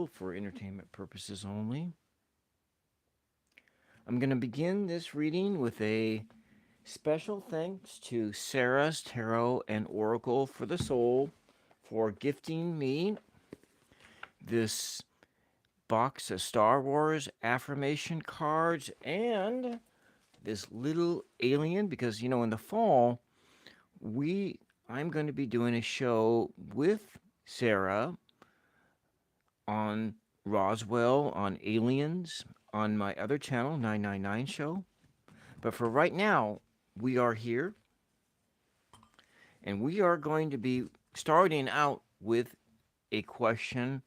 for entertainment purposes only. I'm going to begin this reading with a special thanks to Sarah's Tarot and Oracle for the Soul for gifting me this box of Star Wars affirmation cards and this little alien, because in the fall I'm going to be doing a show with Sarah on Roswell, on aliens, on my other channel, 999 Show. But for right now, we are here, and we are going to be starting out with a question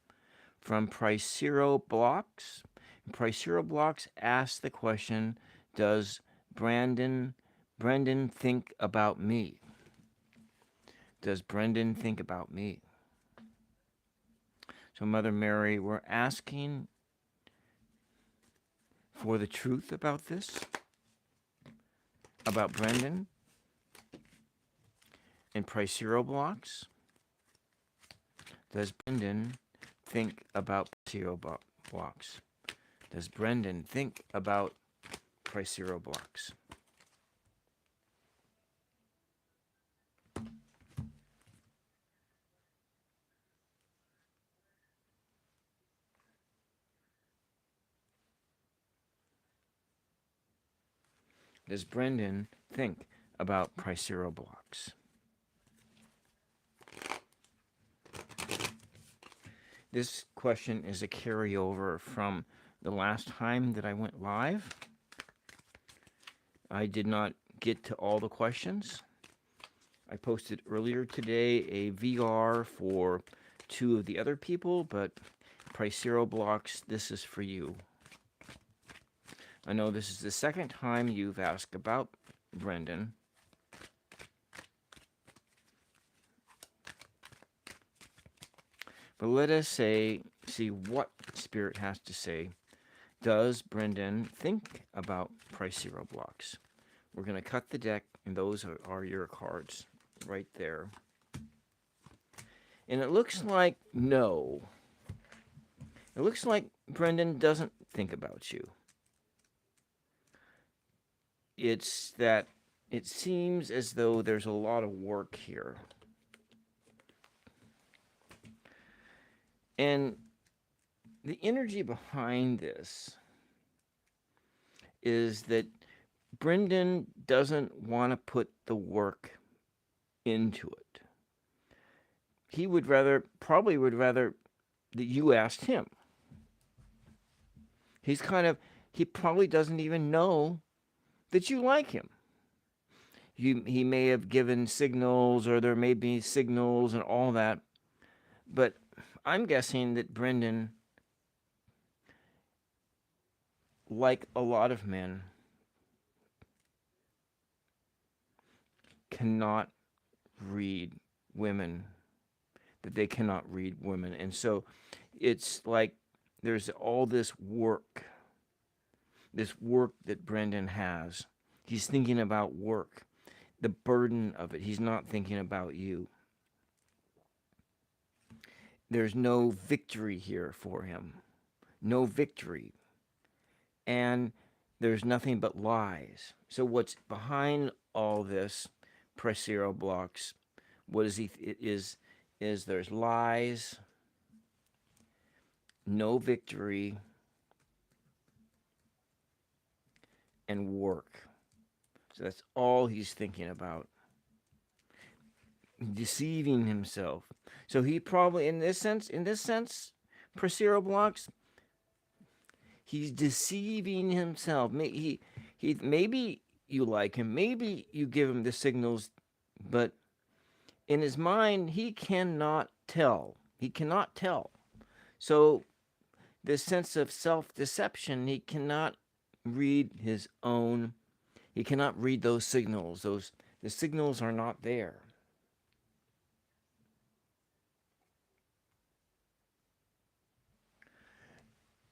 from Pricero Blocks. Pricero Blocks asked the question, does Brendan think about me? Does Brendan think about me? So, Mother Mary, we're asking for the truth about this, about Brendan and Pricero Blocks. Does Brendan think about Pricero Blocks? Does Brendan think about Pricero Blocks? Does Brendan think about Pricero Blocks? This question is a carryover from the last time that I went live. I did not get to all the questions. I posted earlier today a VR for 2 of the other people, but Pricero Blocks, this is for you. I know this is the second time you've asked about Brendan. But let us see what Spirit has to say. Does Brendan think about Pricero Blocks? We're going to cut the deck, and those are your cards right there. And it looks like no. It looks like Brendan doesn't think about you. It's that it seems as though there's a lot of work here. And the energy behind this is that Brendan doesn't want to put the work into it. He probably would rather that you asked him. He probably doesn't even know that you like him. He may have given signals, or there may be signals and all that, but I'm guessing that Brendan, like a lot of men, cannot read women, that they cannot read women. And so it's like there's all this work that Brendan has. He's thinking about work, the burden of it. He's not thinking about you. There's no victory here for him. No victory. And there's nothing but lies. So what's behind all this, Pricero Blocks, what is there's lies, no victory, and work. So that's all he's thinking about. Deceiving himself. So he probably, in this sense, Pricero Blocks, he's deceiving himself. Maybe you like him, maybe you give him the signals, but in his mind, he cannot tell. He cannot tell. So this sense of self-deception, he cannot read his own. He cannot read those signals. The signals are not there.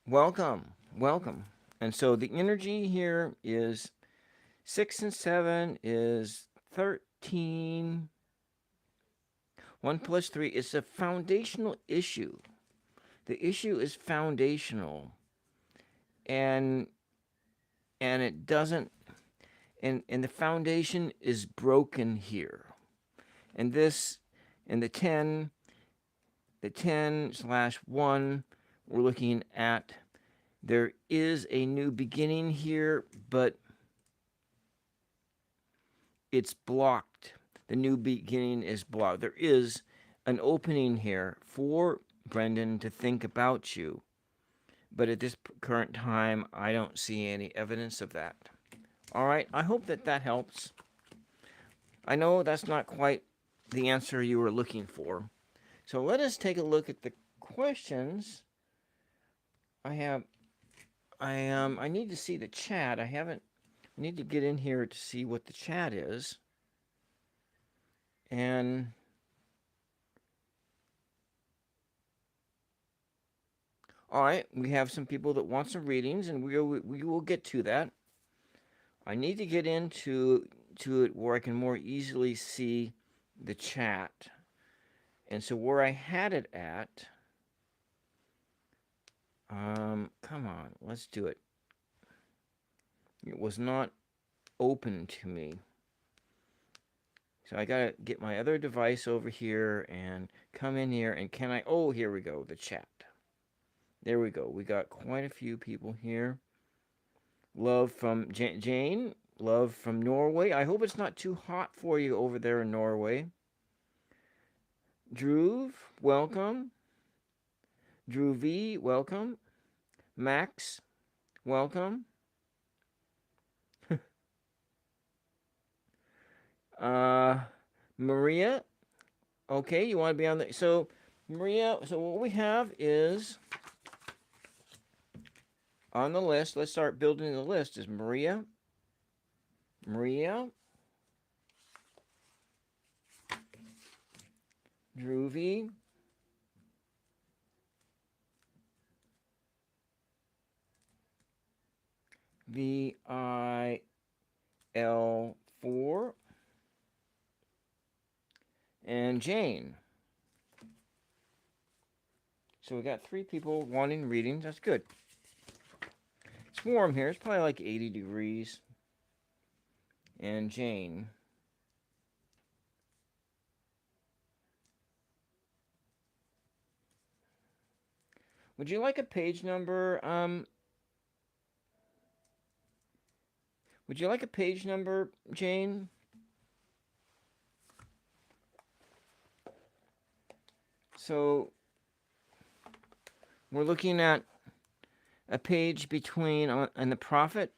Welcome. And so the energy here is 6 and 7 is 13. 1 plus 3 is a foundational issue The issue is foundational, and it doesn't, and the foundation is broken here. And this, and the 10/1, we're looking at, there is a new beginning here, but it's blocked. The new beginning is blocked. There is an opening here for Brendan to think about you, but at this current time, I don't see any evidence of that. All right, I hope that helps. I know that's not quite the answer you were looking for. So let us take a look at the questions. I need to see the chat. I need to get in here to see what the chat is. And all right, we have some people that want some readings, and we will get to that. I need to get into it where I can more easily see the chat. And so where I had it at, come on, let's do it. It was not open to me. So I gotta get my other device over here and come in here, and can I, oh, here we go, the chat. There we go. We got quite a few people here. Love from Jane. Love from Norway. I hope it's not too hot for you over there in Norway. Drew, welcome. Drew V, welcome. Max, welcome. Maria, okay, you want to be on the, so Maria, so what we have is on the list, let's start building the list, is Maria, Droovy, VIL4, and Jane. So we got 3 people wanting readings. That's good. It's warm here. It's probably like 80 degrees. And Jane. Would you like a page number? Would you like a page number, Jane? So we're looking at a page between and the prophet.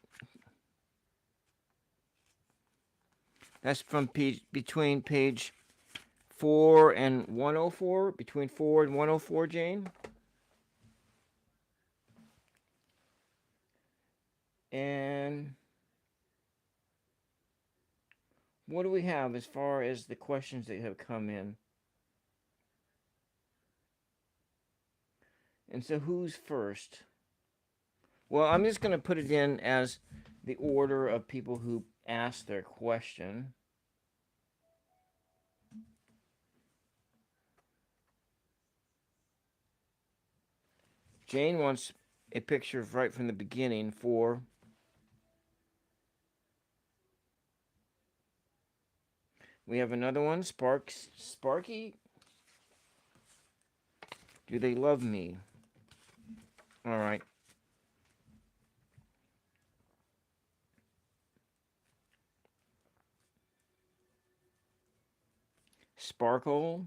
That's from between page 4 and 104. Between 4 and 104, Jane. And what do we have as far as the questions that have come in? And so who's first? Well, I'm just going to put it in as the order of people who asked their question. Jane wants a picture right from the beginning for... We have another one, Sparky. Do they love me? All right. Sparkle.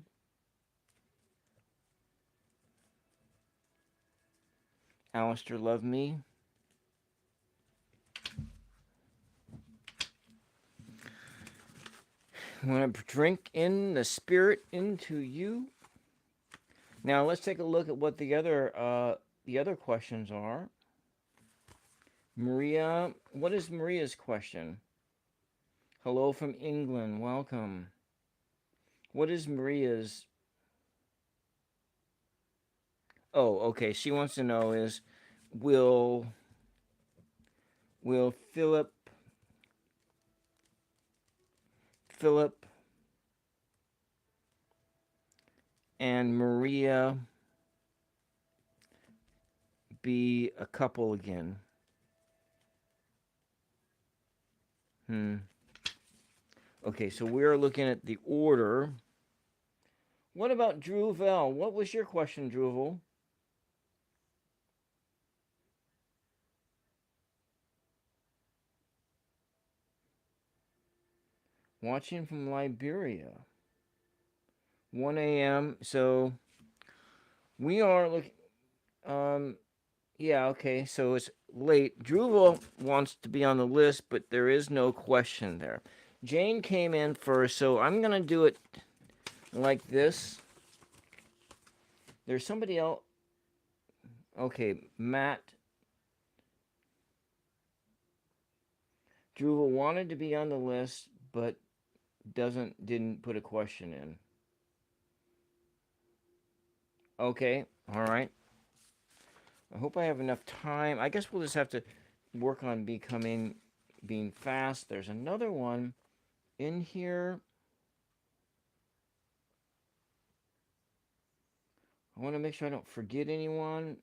Alistair, love me. I want to drink in the spirit into you. Now let's take a look at what the other questions are. Maria, what is Maria's question? Hello from England, welcome. What is Maria's? Oh, okay. She wants to know is, will Philip and Maria be a couple again. Okay, so we're looking at the order. What about Druvel? What was your question, Druvel? Watching from Liberia. 1 a.m. So we are looking. Yeah, okay. So it's late. Druvel wants to be on the list, but there is no question there. Jane came in first, so I'm going to do it like this. There's somebody else. Okay, Matt. Druvel wanted to be on the list, but didn't put a question in. Okay, all right. I hope I have enough time. I guess we'll just have to work on being fast. There's another one in here. I want to make sure I don't forget anyone.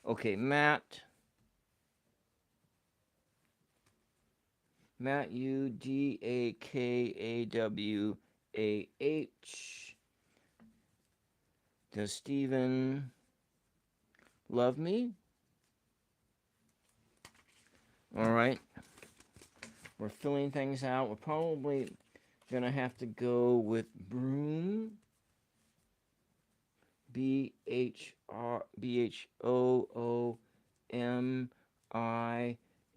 Okay, Matt. Matt Udakawah. Does Stephen love me? All right. We're filling things out. We're probably going to have to go with Broom. BHOOMI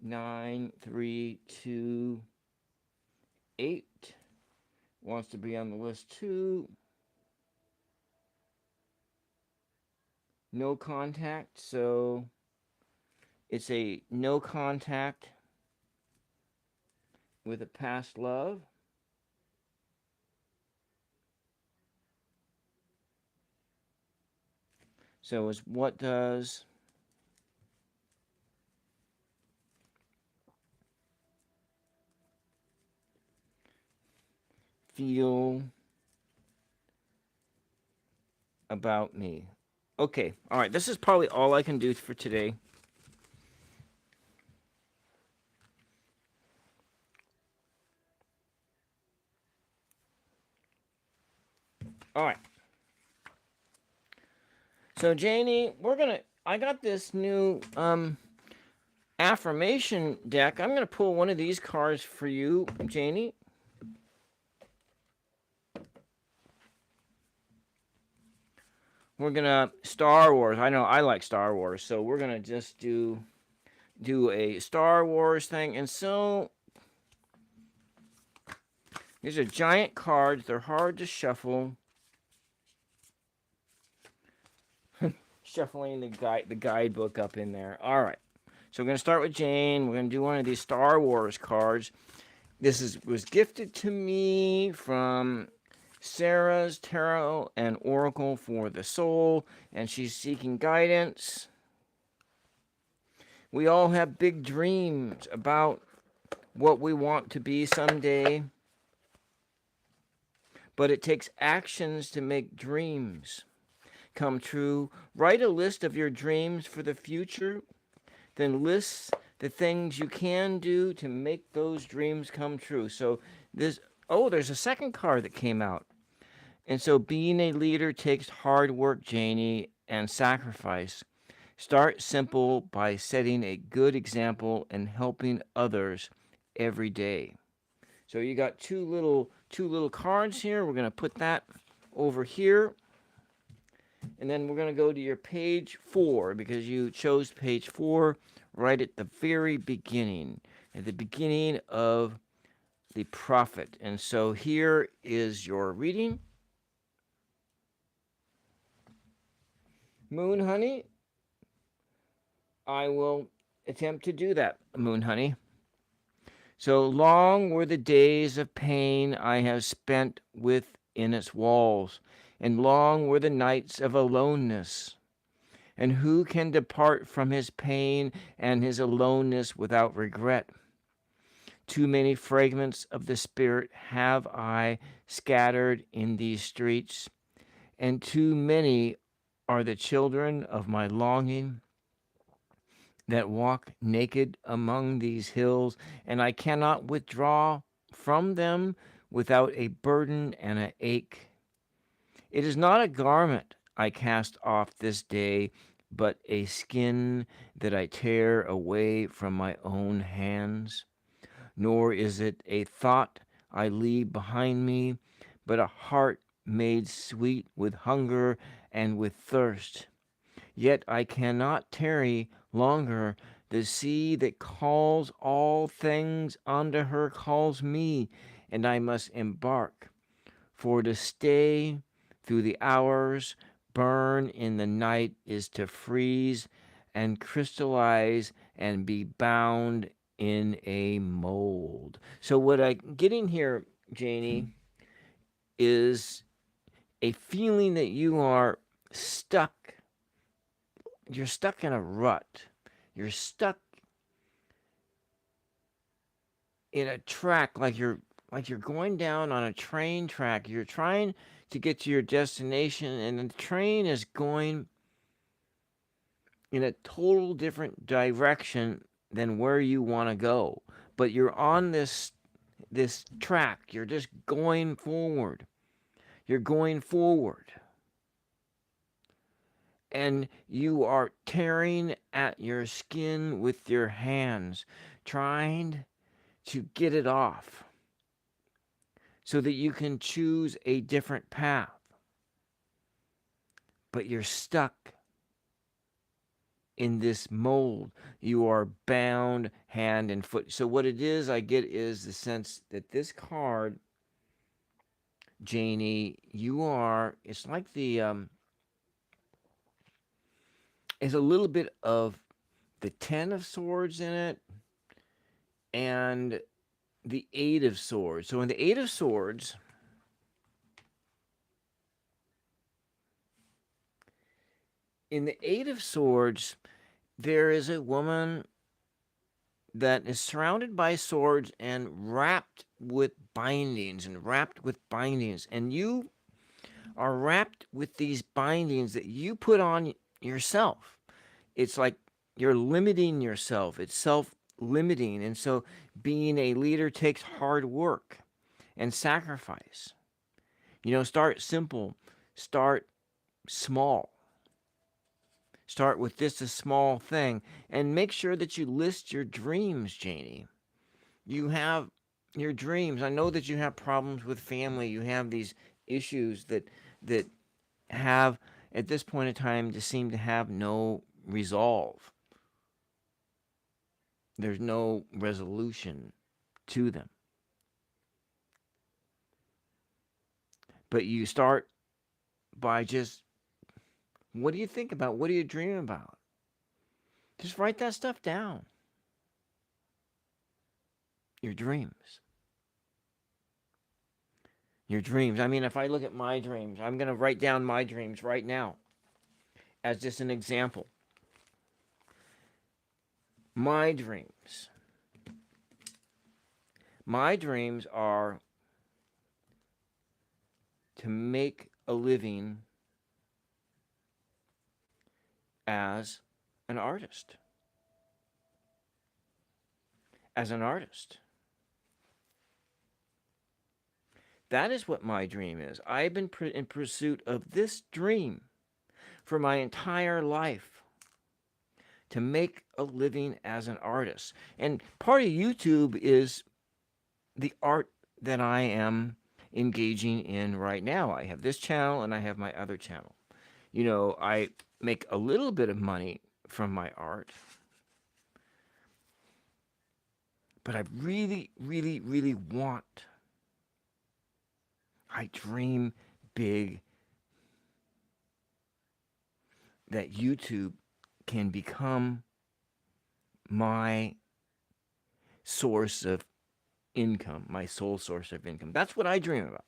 9328 wants to be on the list too. No contact, so it's a no contact with a past love. So it's what does feel about me? Okay, all right, this is probably all I can do for today. All right. So Janie, I got this new affirmation deck. I'm gonna pull one of these cards for you, Janie. We're gonna Star Wars. I know I like Star Wars, so we're gonna just do a Star Wars thing. And so these are giant cards. They're hard to shuffle. Shuffling the guidebook up in there. All right. So we're gonna start with Jane. We're gonna do one of these Star Wars cards. This was gifted to me from Sarah's Tarot and Oracle for the Soul, and she's seeking guidance. We all have big dreams about what we want to be someday, but it takes actions to make dreams come true. Write a list of your dreams for the future, then list the things you can do to make those dreams come true. So there's a second card that came out. And so being a leader takes hard work, Janie, and sacrifice. Start simple by setting a good example and helping others every day. So you got two little cards here. We're going to put that over here. And then we're going to go to your page 4 because you chose page 4 right at the very beginning, at the beginning of the prophet. And so here is your reading. Moon Honey, I will attempt to do that, Moon Honey. So long were the days of pain I have spent within its walls, and long were the nights of aloneness. And who can depart from his pain and his aloneness without regret? Too many fragments of the Spirit have I scattered in these streets, and too many are the children of my longing that walk naked among these hills, and I cannot withdraw from them without a burden and an ache. It is not a garment I cast off this day, but a skin that I tear away from my own hands. Nor is it a thought I leave behind me, but a heart made sweet with hunger and with thirst. Yet I cannot tarry longer. The sea that calls all things unto her calls me, and I must embark. For to stay through the hours, burn in the night, is to freeze and crystallize and be bound in a mold. So, what I'm getting here, Janie, is a feeling that you are stuck. You're stuck in a rut. You're stuck in a track like you're going down on a train track. You're trying to get to your destination, and the train is going in a total different direction than where you want to go. But you're on this track. You're just going forward. You're going forward. And you are tearing at your skin with your hands, trying to get it off so that you can choose a different path. But you're stuck in this mold. You are bound hand and foot. So what it is I get is the sense that this card, Janie, it's like it's a little bit of the 10 of swords in it and the 8 of swords. So in the 8 of swords, there is a woman that is surrounded by swords and wrapped with bindings and you are wrapped with these bindings that you put on yourself. It's like you're limiting yourself. It's self-limiting. And so being a leader takes hard work and sacrifice. Start simple, start small. Start with just a small thing and make sure that you list your dreams, Janie. You have your dreams. I know that you have problems with family. You have these issues that have at this point in time just seem to have no resolve. There's no resolution to them. But you start by just, what do you think about? What do you dream about? Just write that stuff down. Your dreams. Your dreams. I mean, if I look at my dreams, I'm going to write down my dreams right now as just an example. My dreams. My dreams are to make a living as an artist. As an artist. That is what my dream is. I've been in pursuit of this dream for my entire life, to make a living as an artist. And part of YouTube is the art that I am engaging in right now. I have this channel and I have my other channel. I make a little bit of money from my art, but I really, really, really I dream big that YouTube can become my source of income, my sole source of income. That's what I dream about.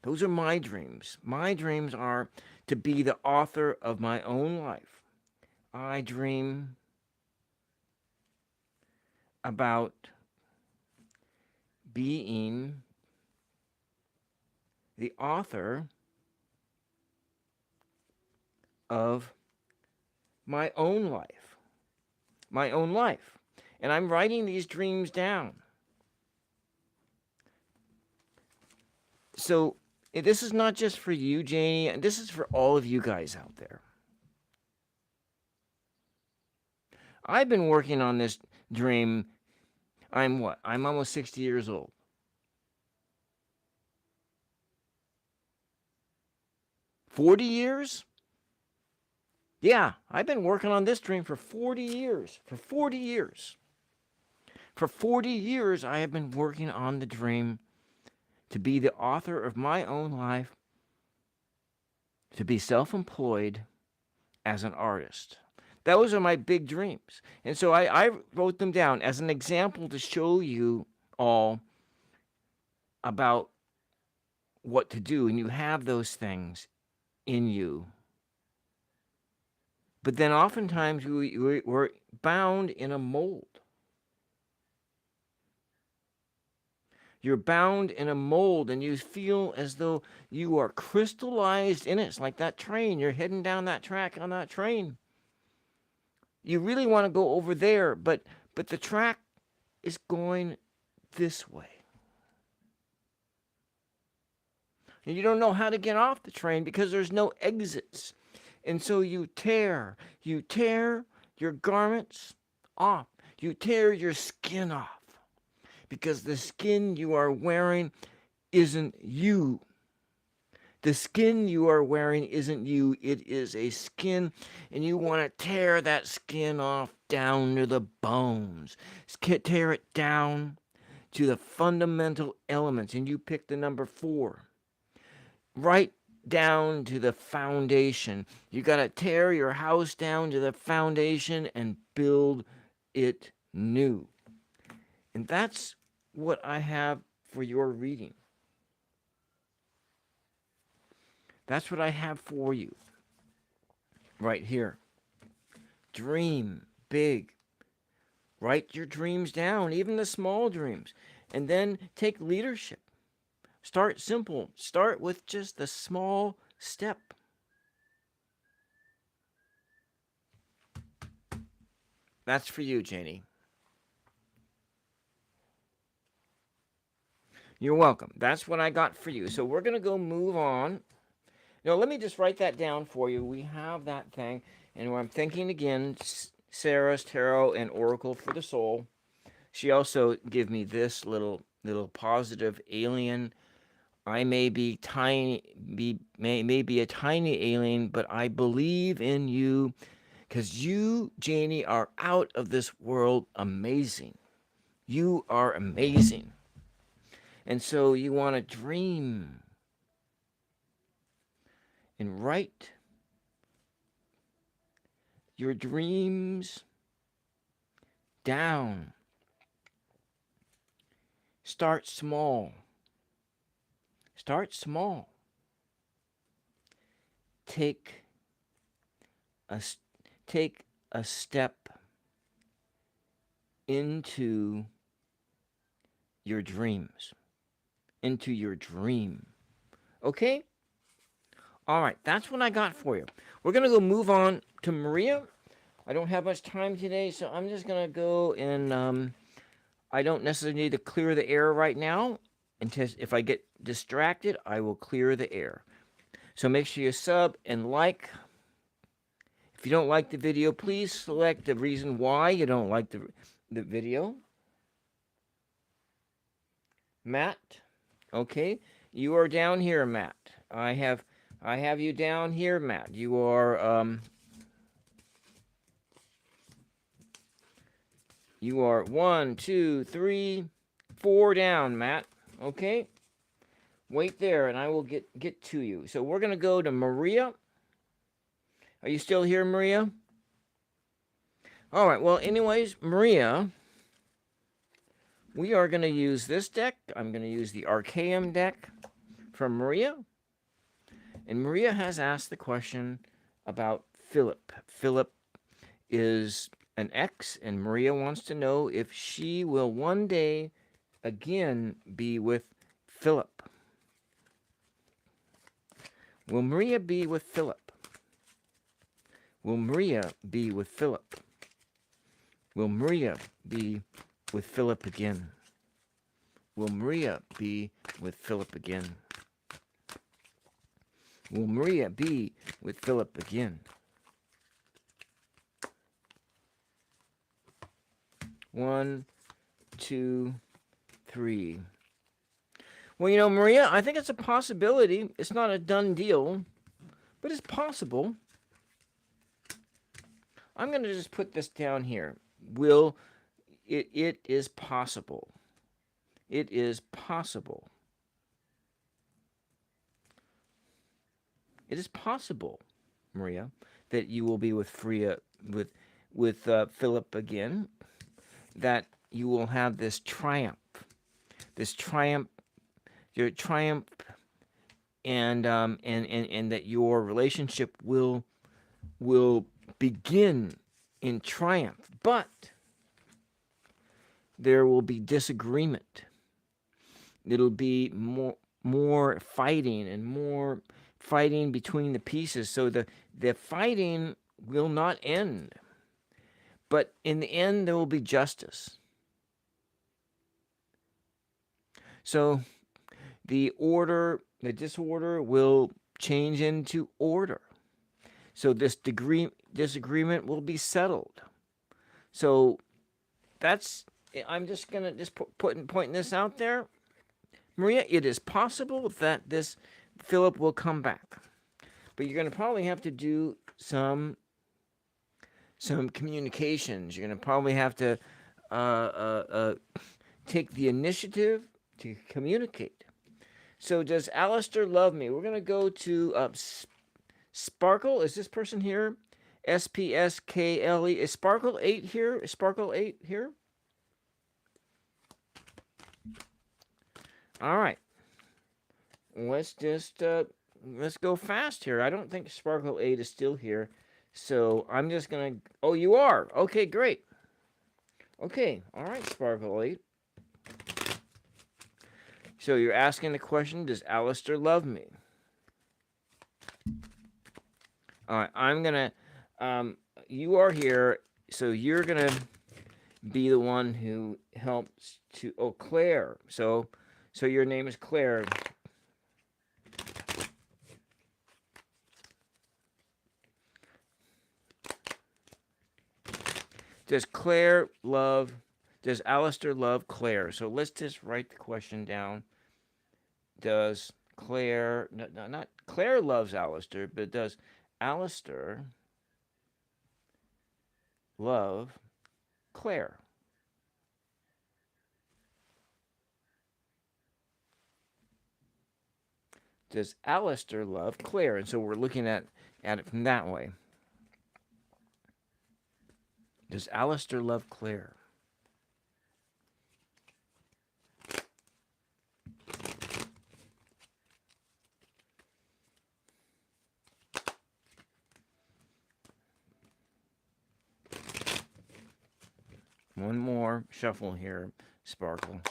Those are my dreams. My dreams are to be the author of my own life. I dream about being the author of my own life. My own life. And I'm writing these dreams down. So this is not just for you, Janie, and this is for all of you guys out there. I've been working on this dream. I'm what? I'm almost 60 years old. 40 years? Yeah, I've been working on this dream for 40 years. For 40 years. For 40 years, I have been working on the dream to be the author of my own life, to be self-employed as an artist. Those are my big dreams. And so I wrote them down as an example to show you all about what to do. And you have those things in you. But then oftentimes we're bound in a mold. You're bound in a mold and you feel as though you are crystallized in it. It's like that train. You're heading down that track on that train. You really want to go over there, but the track is going this way. And you don't know how to get off the train because there's no exits. And so you tear your garments off. You tear your skin off because the skin you are wearing isn't you. The skin you are wearing isn't you. It is a skin, and you want to tear that skin off down to the bones. Tear it down to the fundamental elements, and you pick the number 4. Right down to the foundation. You got to tear your house down to the foundation and build it new. And that's what I have for your reading. That's what I have for you right here. Dream big. Write your dreams down, even the small dreams, and then take leadership. Start simple. Start with just the small step. That's for you, Janie. You're welcome. That's what I got for you. So we're going to go move on. Now, let me just write that down for you. We have that thing. And I'm thinking again, Sarah's Tarot and Oracle for the Soul. She also gave me this little positive alien. I may be tiny, may be a tiny alien, but I believe in you because you, Janie, are out of this world amazing. You are amazing. And so you want to dream and write your dreams down. Start small. Start small. Take a step into your dreams. Into your dream. Okay? All right, that's what I got for you. We're going to go move on to Maria. I don't have much time today, so I'm just going to go and I don't necessarily need to clear the air right now. If I get distracted, I will clear the air. So make sure you sub and like. If you don't like the video, please select the reason why you don't like the video. Matt, okay, you are down here, Matt. I have you down here, Matt. You are 1, 2, 3, 4 down, Matt. Okay, wait there, and I will get to you. So we're gonna go to Maria. Are you still here, Maria? All right. Well, anyways, Maria, we are gonna use this deck. I'm gonna use the Archaeum deck from Maria. And Maria has asked the question about Philip. Philip is an ex, and Maria wants to know if she will one day again be with Philip. Will Maria be with Philip? Will Maria be with Philip? Will Maria be with Philip again? Will Maria be with Philip again? Will Maria be with Philip again? 1, 2, 3. Well, Maria, I think it's a possibility. It's not a done deal, but it's possible. I'm going to just put this down here. It is possible. It is possible. It is possible, Maria, that you will be with Philip again. That you will have this triumph, your triumph, and that your relationship will begin in triumph, but there will be disagreement. It'll be more fighting and more fighting between the pieces. So the fighting will not end. But in the end, there will be justice. So the disorder will change into order. So this disagreement will be settled. So I'm just going to pointing this out there. Maria, it is possible that this Philip will come back. But you're going to probably have to do some communications. You're going to probably have to take the initiative to communicate. So does Alistair love me? We're going to go to Sparkle. Is this person here? SPSKLE. Is Sparkle 8 here? Is Sparkle 8 here? All right. Let's just let's go fast here. I don't think Sparkle 8 is still here. So I'm just going to... Oh, you are. Okay, great. Okay. All right, Sparkle 8. So you're asking the question, does Alistair love me? All right, I'm going to... you are here, so you're going to be the one who helps to... Oh, Claire. So your name is Claire. Does Alistair love Claire? So let's just write the question down. Does Claire, not Claire loves Alistair, but does Alistair love Claire? Does Alistair love Claire? And so we're looking at it from that way. Does Alistair love Claire? One more shuffle here, Sparkle.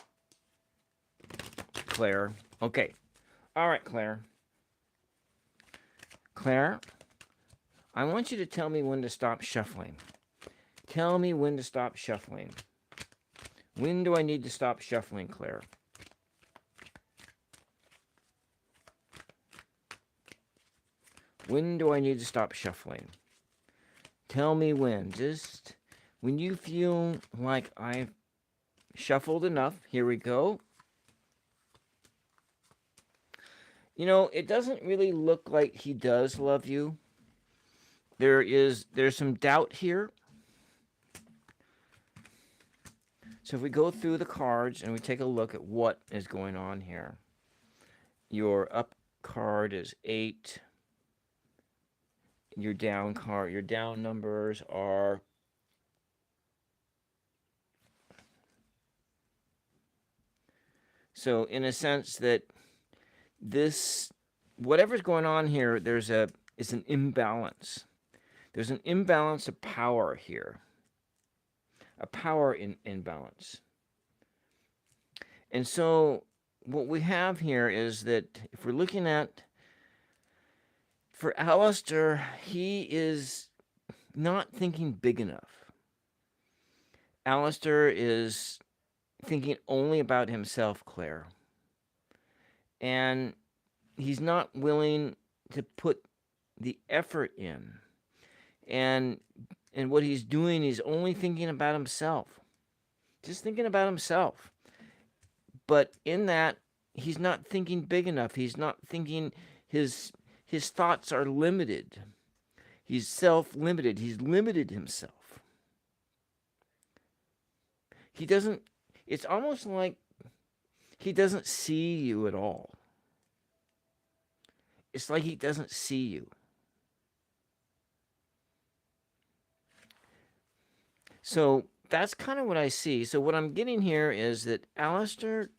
Claire. Okay. All right, Claire. Claire, I want you to tell me when to stop shuffling. Tell me when to stop shuffling. When do I need to stop shuffling, Claire? When do I need to stop shuffling? Tell me when. Just when you feel like I've shuffled enough. Here we go. It doesn't really look like he does love you. There's some doubt here. So if we go through the cards and we take a look at what is going on here. Your up card is 8. Your down numbers are... So in a sense that whatever's going on here, it's an imbalance. There's an imbalance of power here. A power imbalance. And so what we have here is that if we're looking at, for Alistair, he is not thinking big enough. Alistair is thinking only about himself, Claire. And he's not willing to put the effort in. And what he's doing, he's only thinking about himself. Just thinking about himself. But in that, he's not thinking big enough. He's not thinking, his thoughts are limited. He's self-limited. He's limited himself. He doesn't, it's almost like he doesn't see you at all. It's like he doesn't see you. So that's kind of what I see. So what I'm getting here is that Alistair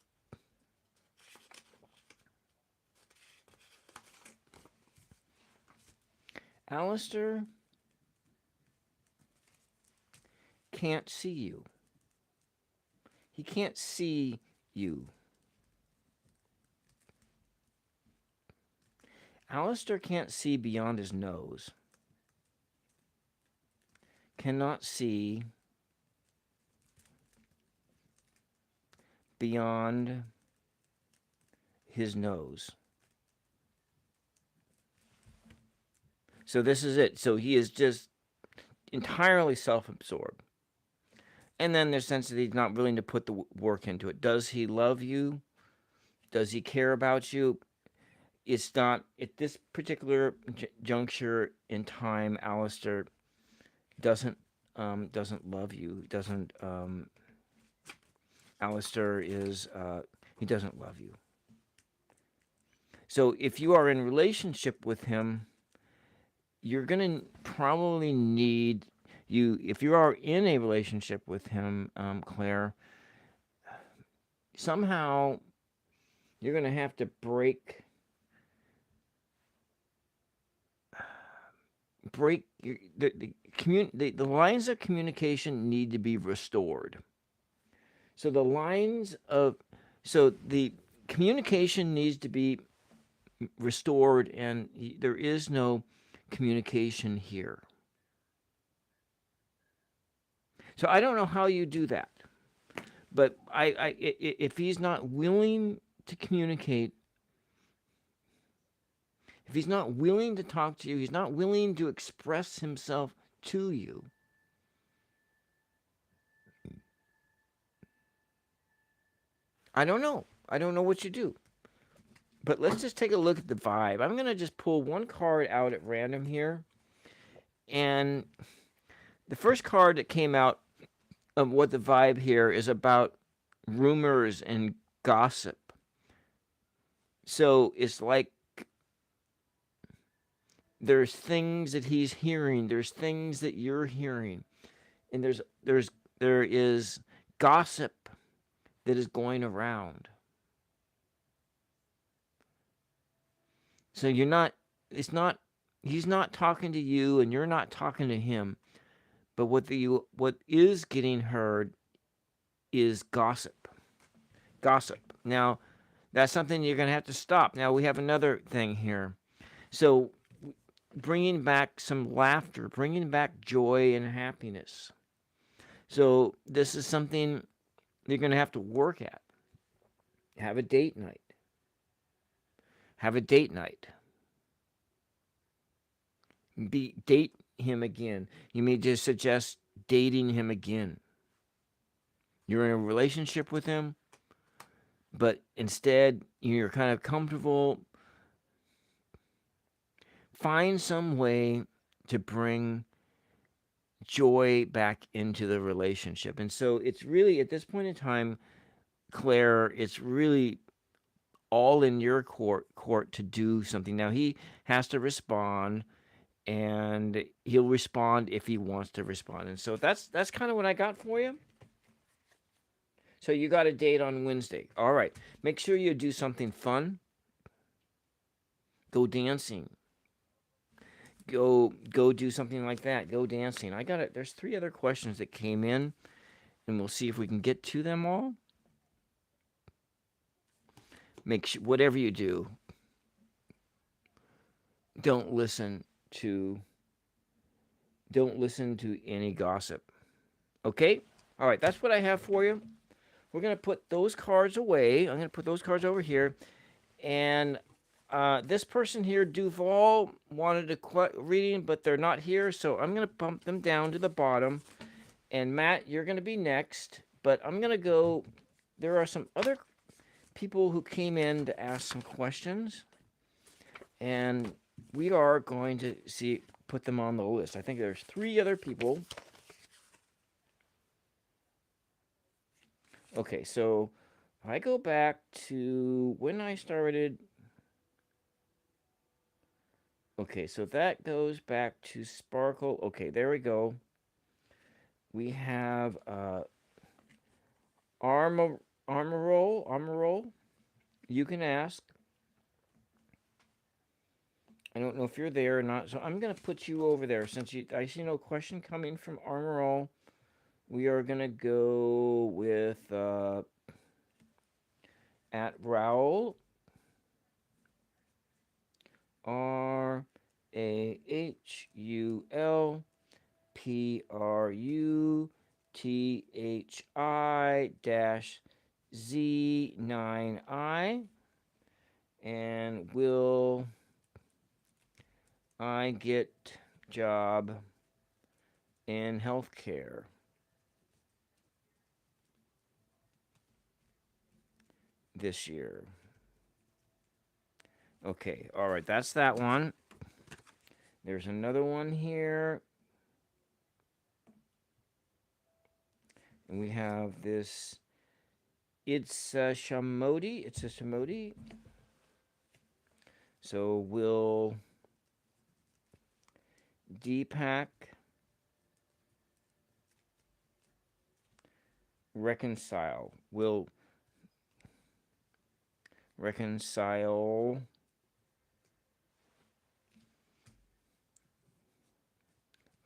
can't see you. He can't see you. Alistair can't see beyond his nose. Cannot see beyond his nose. So this is it. So he is just entirely self-absorbed. And then there's sense that he's not willing to put the work into it. Does he love you? Does he care about you? It's not, at this particular juncture in time, Alistair doesn't love you. Alistair is, he doesn't love you. So if you are in relationship with him, you're going to probably need, if you are in a relationship with him, Claire, somehow you're going to have to break the lines of communication need to be restored. So the communication needs to be restored, and there is no communication here. So I don't know how you do that, but if he's not willing to communicate, if he's not willing to talk to you, he's not willing to express himself to you, I don't know. I don't know what you do. But let's just take a look at the vibe. I'm going to just pull one card out at random here. And the first card that came out of what the vibe here is about rumors and gossip. So it's like there's things that he's hearing, there's things that you're hearing, and there is gossip that is going around. So he's not talking to you and you're not talking to him, but what is getting heard is gossip. Gossip. Now, that's something you're going to have to stop. Now, we have another thing here. So, bringing back some laughter, bringing back joy and happiness. So, this is something you're going to have to work at. Have a date night. Have a date night. Date him again. You may just suggest dating him again. You're in a relationship with him, but instead you're kind of comfortable. Find some way to bring joy back into the relationship. And so it's really, at this point in time, Claire, it's really all in your court to do something. Now, he has to respond, and he'll respond if he wants to respond. And so that's kind of what I got for you. So you got a date on Wednesday. All right. Make sure you do something fun. Go dancing. Go do something like that. Go dancing. There's 3 other questions that came in, and we'll see if we can get to them all. Make sure, whatever you do, don't listen to Don't listen to any gossip. Okay? All right, that's what I have for you. We're going to put those cards away. I'm going to put those cards over here. And this person here, Duval, wanted a reading, but they're not here. So I'm going to bump them down to the bottom. And Matt, you're going to be next. But I'm going to go. There are some other people who came in to ask some questions. And we are going to put them on the list. I think there's 3 other people. Okay, so I go back to when I started. Okay, so that goes back to Sparkle. Okay, there we go. We have armor roll. You can ask. I don't know if you're there or not, so I'm gonna put you over there since I see no question coming from armor roll. We are gonna go with at Raoul. RAHULPRUTHI-Z9I. And will I get job in healthcare this year? Okay, all right, that's that one. There's another one here. And we have this. It's a Shamodi. So will Deepak reconcile? Will reconcile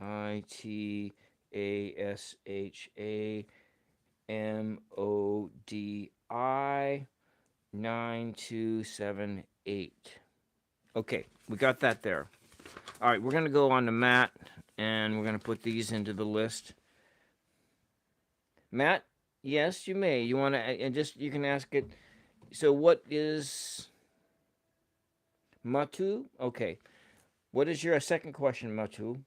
ITASHAMODI 9278. Okay, we got that there. All right, we're going to go on to Matt, and we're going to put these into the list. Matt, yes, you may. You want to, and just, you can ask it. So what is Matu? Okay. What is your second question, Matu?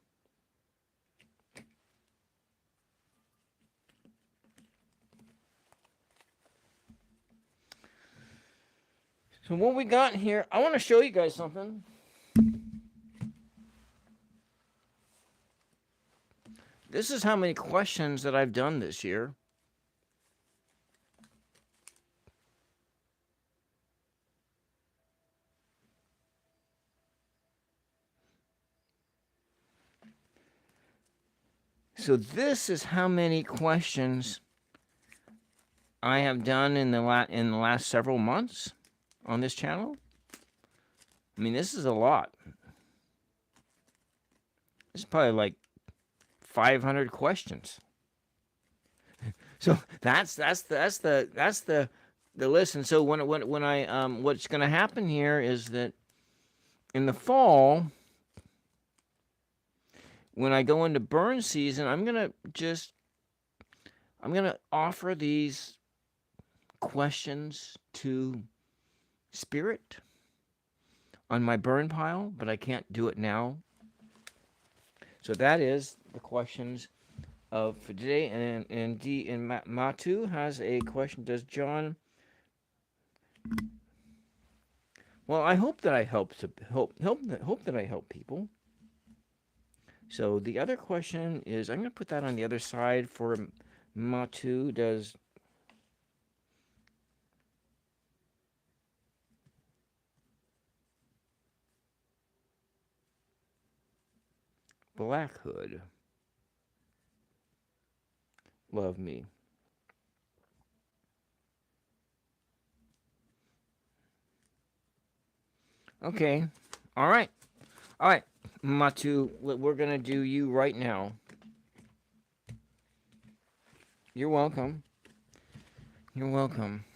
So what we got here, I want to show you guys something. This is how many questions that I've done this year. So this is how many questions I have done in the last several months on this channel. I mean, this is a lot. This is probably like 500 questions. So that's the list. And so when I what's going to happen here is that in the fall, when I go into burn season, I'm gonna offer these questions to Spirit on my burn pile, but I can't do it now. So that is the questions of for today. And Matu has a question. Does John? Well, I hope that I hope that I help people. So the other question is, I'm going to put that on the other side for Matu. Does Black Hood love me? Okay. All right. All right. Matu, we're going to do you right now. You're welcome. You're welcome.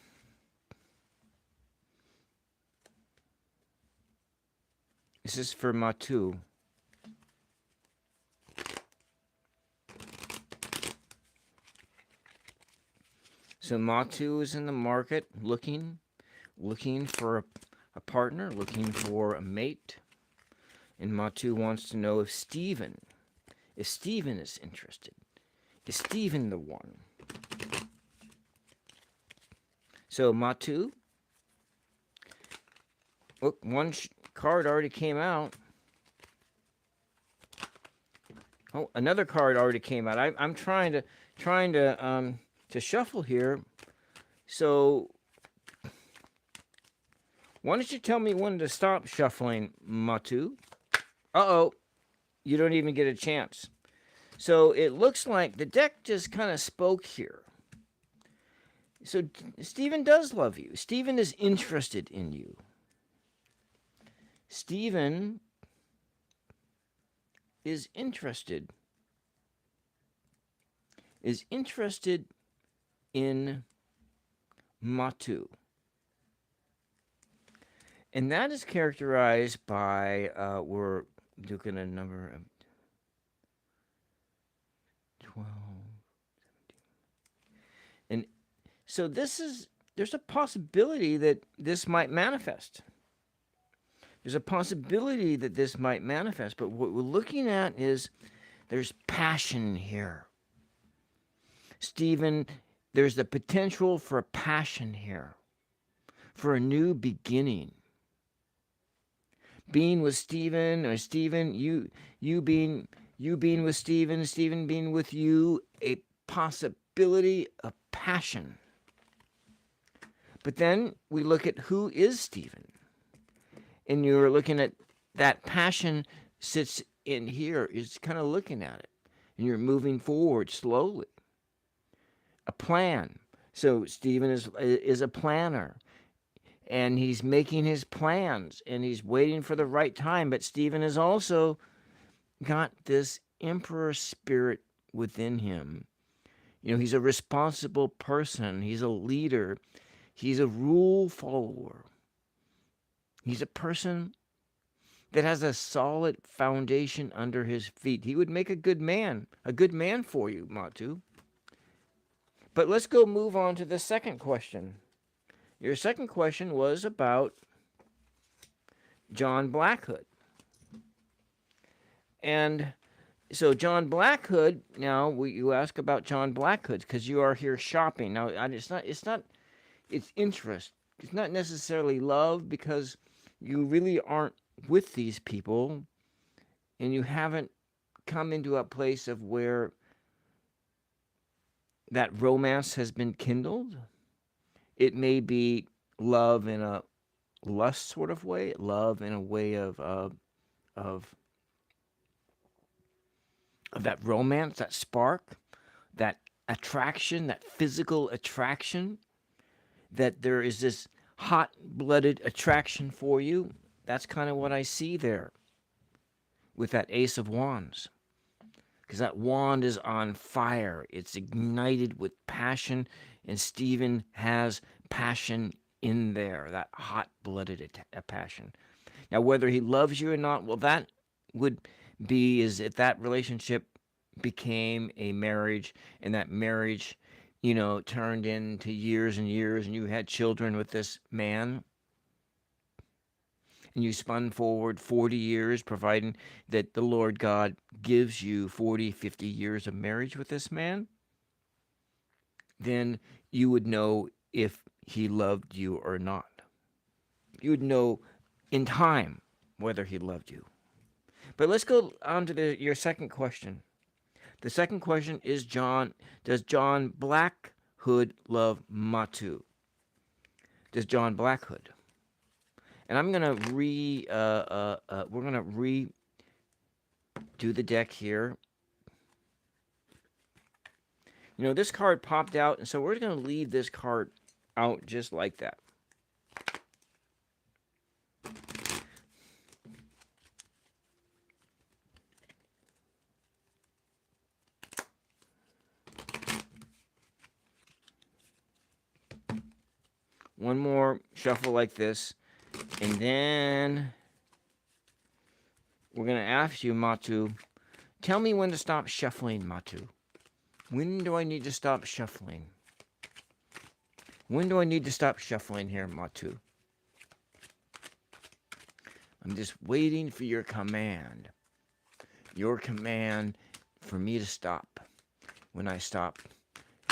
This is for Matu. So Matu is in the market looking for a partner, looking for a mate. And Matu wants to know if Stephen is interested. Is Stephen the one? So Matu, look, one card already came out. Oh, another card already came out. I'm trying to shuffle here. So why don't you tell me when to stop shuffling, Matu? Uh-oh, you don't even get a chance. So it looks like the deck just kind of spoke here. So Stephen does love you. Stephen is interested in you. Stephen is interested in Matu. And that is characterized by, we're looking at a number of 12, 17. And so there's a possibility that this might manifest. There's a possibility that this might manifest, but what we're looking at is there's passion here. Stephen, there's the potential for a passion here, for a new beginning. Being with Stephen, or Stephen, you being with Stephen, Stephen being with you, a possibility of passion. But then we look at who is Stephen. And you're looking at that passion sits in here, is kind of looking at it. And you're moving forward slowly. A plan. So Stephen is a planner. And he's making his plans. And he's waiting for the right time. But Stephen has also got this emperor spirit within him. You know, he's a responsible person. He's a leader. He's a rule follower. He's a person that has a solid foundation under his feet. He would make a good man for you, Matu. But let's go move on to the second question. Your second question was about John Blackhood. And so John Blackhood, now you ask about John Blackhood because you are here shopping. Now it's interest. It's not necessarily love because you really aren't with these people and you haven't come into a place of where that romance has been kindled. It may be love in a lust sort of way, love in a way of that romance, that spark, that attraction, that physical attraction, that there is this hot-blooded attraction for you. That's kind of what I see there with that Ace of Wands. Because that wand is on fire. It's ignited with passion, and Stephen has passion in there, that hot-blooded passion. Now, whether he loves you or not, well, that would be is if that relationship became a marriage, and that marriage turned into years and years, and you had children with this man, and you spun forward 40 years, providing that the Lord God gives you 40, 50 years of marriage with this man, then you would know if he loved you or not. You would know in time whether he loved you. But let's go on to your second question. The second question is does John Blackhood love Matu? Does John Blackhood? And I'm gonna we're gonna redo the deck here. This card popped out, and so we're gonna leave this card out just like that. One more shuffle like this, and then we're going to ask you, Matu, tell me when to stop shuffling, Matu. When do I need to stop shuffling? When do I need to stop shuffling here, Matu? I'm just waiting for your command. Your command for me to stop. When I stop,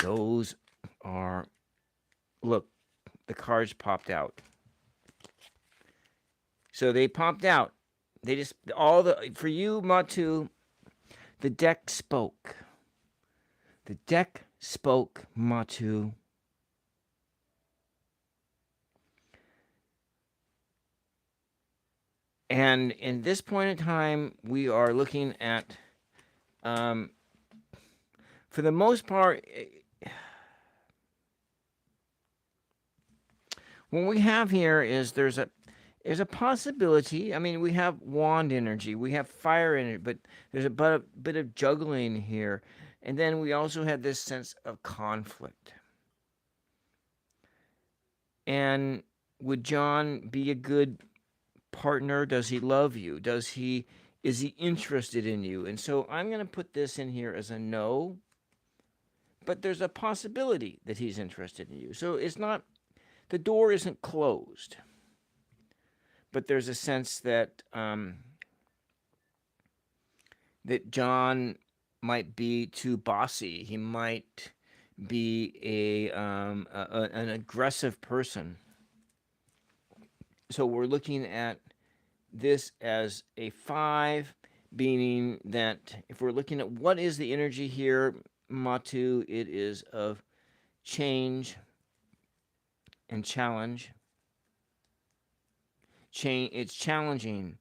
those are... Look, the cards popped out. So they popped out. They just... For you, Matu, the deck spoke. The deck spoke, Matu. And in this point in time, we are looking at, for the most part, what we have here is there's a possibility. I mean, we have wand energy, we have fire energy, but there's a bit of juggling here. And then we also have this sense of conflict. And would John be a good partner? Does he love you? Is he interested in you? And so I'm going to put this in here as a no, but there's a possibility that he's interested in you. So it's not, the door isn't closed, but there's a sense that that John might be too bossy. He might be an aggressive person. So we're looking at this as a 5, meaning that if we're looking at what is the energy here, Matu, it is of change and challenge. It's challenging.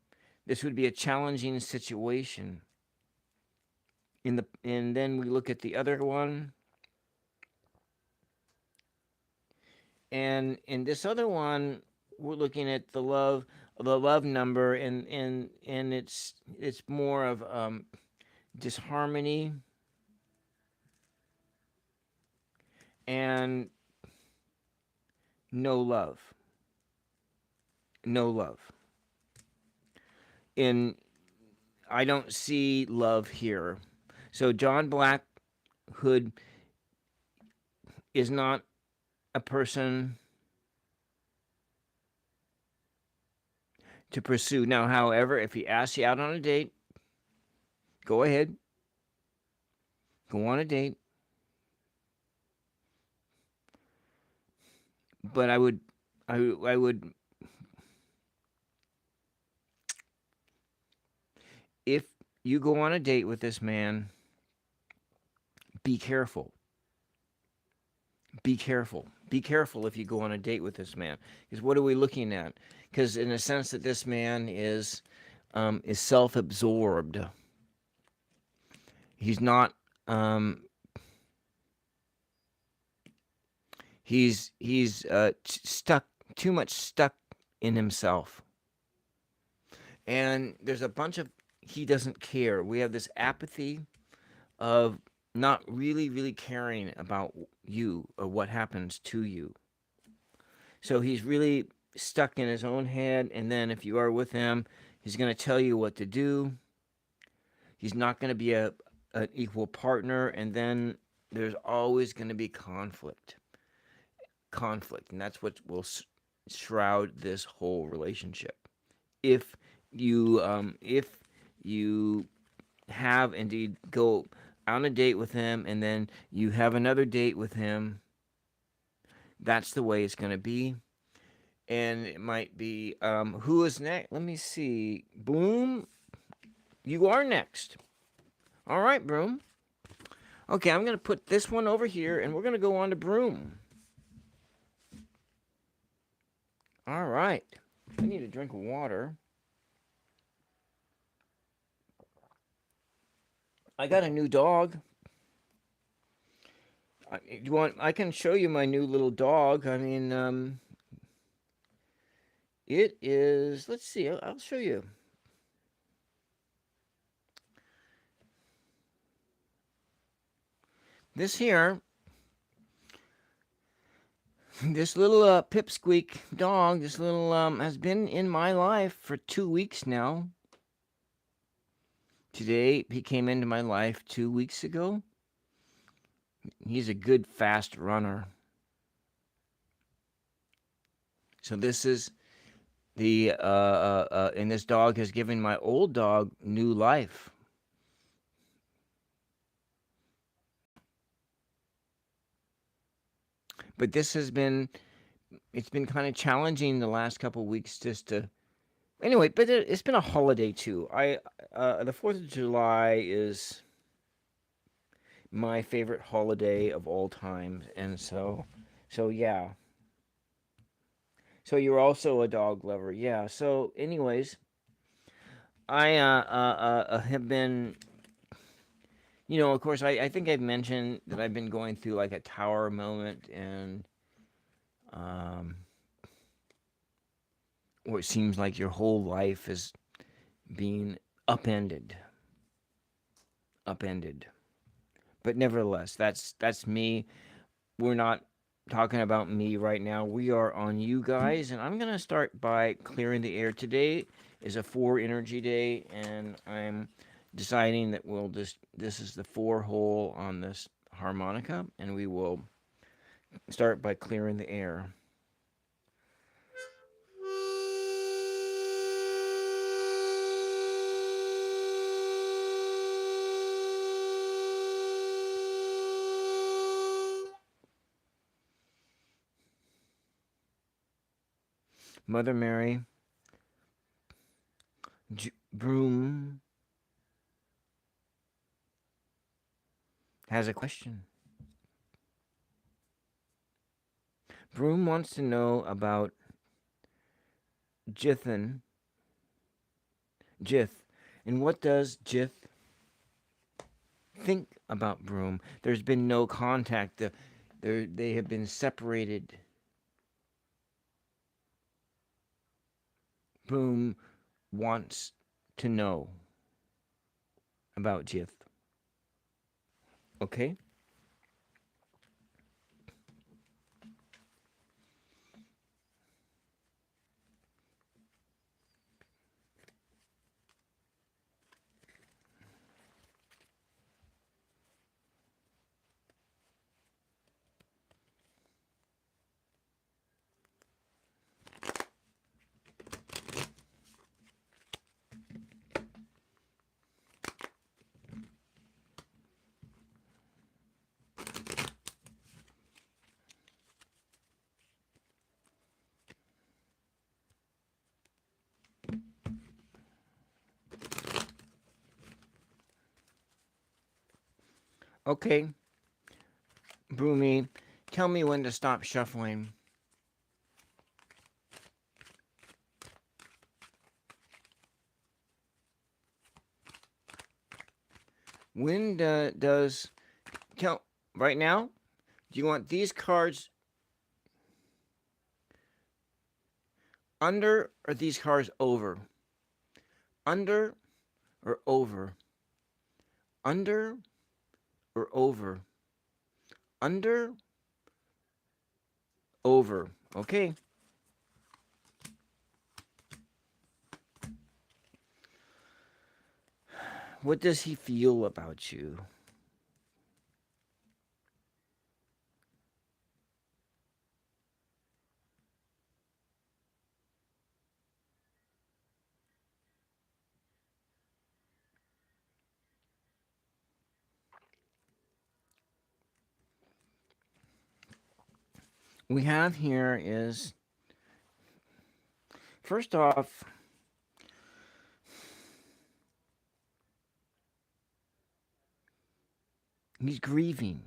This would be a challenging situation. And then we look at the other one. And in this other one, we're looking at the love number, and it's more of disharmony and no love. I don't see love here. So John Blackhood is not a person to pursue. Now, however, if he asks you out on a date, go ahead. Go on a date. But I would if you go on a date with this man, be careful. Be careful. Be careful if you go on a date with this man. Because what are we looking at? Because in a sense that this man is self-absorbed. He's not. He's too much stuck in himself. And there's a bunch of, he doesn't care. We have this apathy of not really caring about you or what happens to you. So he's really stuck in his own head, and then if you are with him, he's going to tell you what to do. He's not going to be an equal partner, and then there's always going to be conflict, and that's what will shroud this whole relationship. If you have indeed go on a date with him, and then you have another date with him, that's the way it's going to be. And it might be, who is next? Let me see. Bloom, you are next. All right, Broom. Okay, I'm going to put this one over here, and we're going to go on to Broom. All right. I need a drink of water. I got a new dog. I can show you my new little dog. I mean, it is, let's see, I'll show you. This here, this little pipsqueak dog, this little has been in my life for 2 weeks now. Today, he came into my life 2 weeks ago. He's a good fast runner. So this is and this dog has given my old dog new life. But it's been kind of challenging the last couple of weeks just to, anyway, but it's been a holiday too. The 4th of July is my favorite holiday of all time. And so yeah. So you're also a dog lover. Yeah. So anyways, I have been, of course, I think I've mentioned that I've been going through like a tower moment, and um, where it seems like your whole life is being upended, upended. But nevertheless, that's me. We're not talking about me right now. We are on you guys, and I'm gonna start by clearing the air. Today is a 4 energy day, and I'm deciding that this is the 4 hole on this harmonica, and we will start by clearing the air. Mother Mary, Broom has a question. Broom wants to know about Jithan, Jith, and what does Jith think about Broom? There's been no contact. They have been separated. Broom wants to know about Jith. Okay? Okay. Broomy, tell me when to stop shuffling. When does tell right now? Do you want these cards under or these cards over? Under or over? Under or over? Under, over. Okay. What does he feel about you? We have here is, first off, he's grieving.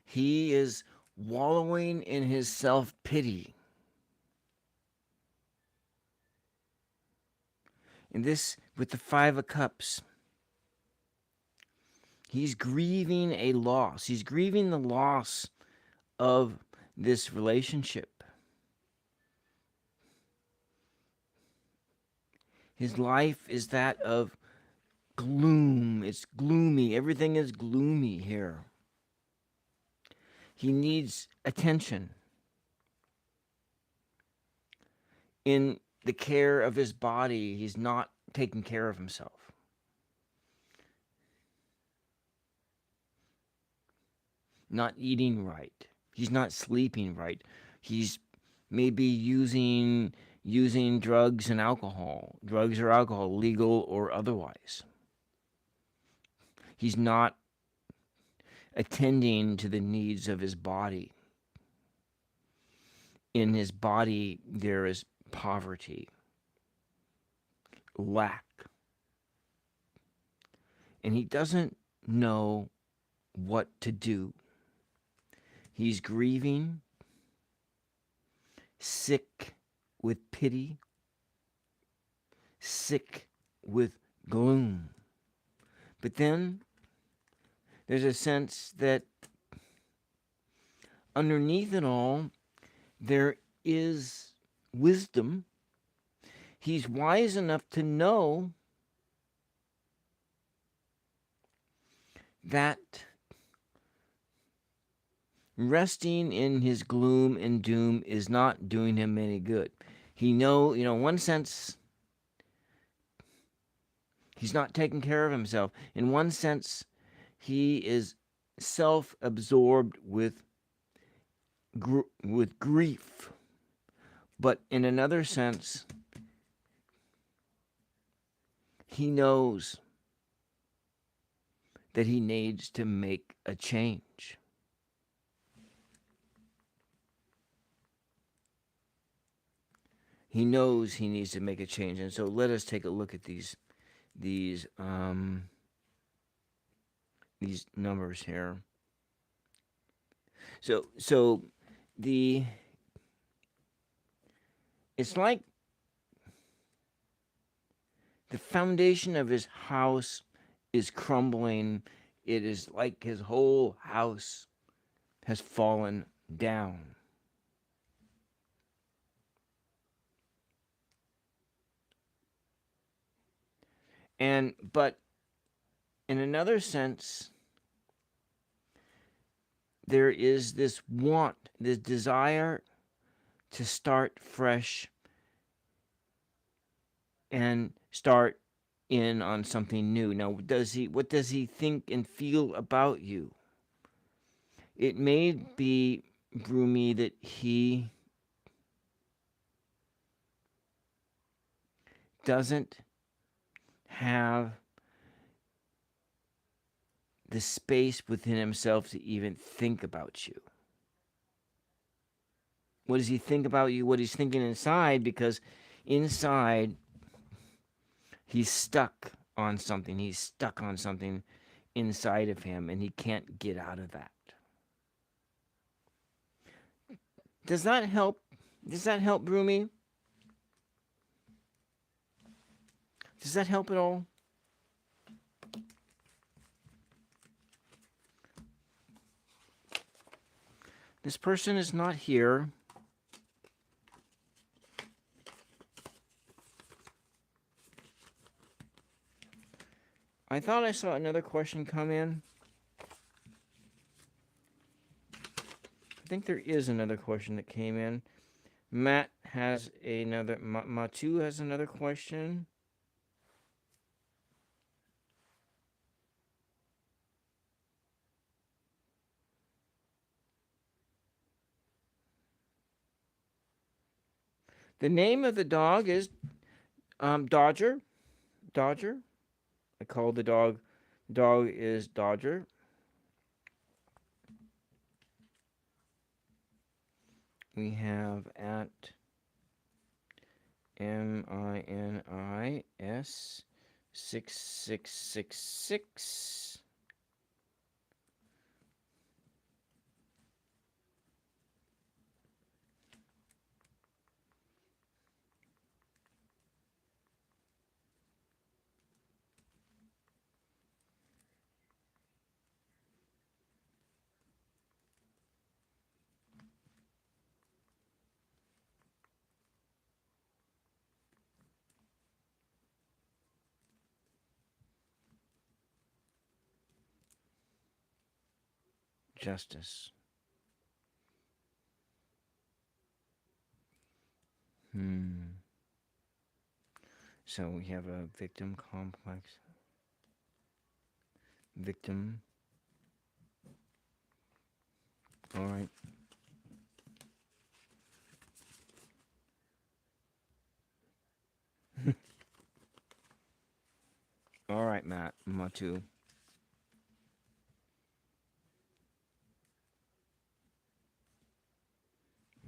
He is wallowing in his self-pity. And this, with the 5 of Cups, he's grieving a loss. He's grieving the loss of this relationship. His life is that of gloom. It's gloomy. Everything is gloomy here. He needs attention in the care of his body. He's not taking care of himself. not eating right. He's not sleeping right. He's maybe using drugs and alcohol, drugs or alcohol, legal or otherwise. He's not attending to the needs of his body. In his body, there is poverty, lack, and he doesn't know what to do. He's grieving, sick with pity, sick with gloom. But then there's a sense that underneath it all, there is wisdom. He's wise enough to know that resting in his gloom and doom is not doing him any good. In one sense, he's not taking care of himself. In one sense, he is self-absorbed with grief. But in another sense, he knows that he needs to make a change. He knows he needs to make a change. And so let us take a look at these numbers here. So it's like the foundation of his house is crumbling. It is like his whole house has fallen down. But in another sense, there is this want, this desire to start fresh and start in on something new. Now, what does he think and feel about you? It may be, Brumi, that he doesn't have the space within himself to even think about you. What does he think about you? What he's thinking inside, because inside he's stuck on something. He's stuck on something inside of him, and he can't get out of that. Does that help? Does that help, Brumi? Does that help at all? This person is not here. I thought I saw another question come in. I think there is another question that came in. Matt has another. Matu has another question. The name of the dog is Dodger. Dodger. I called the dog. Dog is Dodger. We have at MINIS 6666. Justice. So we have a victim complex. Victim. All right. All right, Matt. Matu.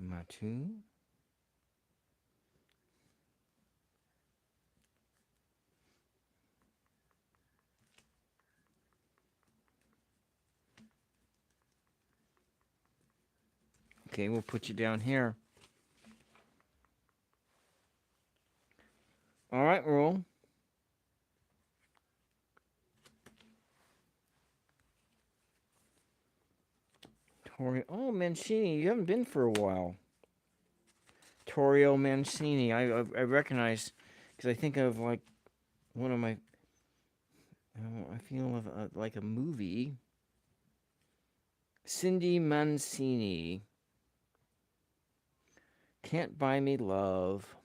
Matu. Okay, we'll put you down here. All right, roll. Tori. Oh, Mancini. You haven't been for a while. Torio Mancini. I recognize because I think of like one of my. I feel of like a movie. Cindy Mancini. Can't buy me love.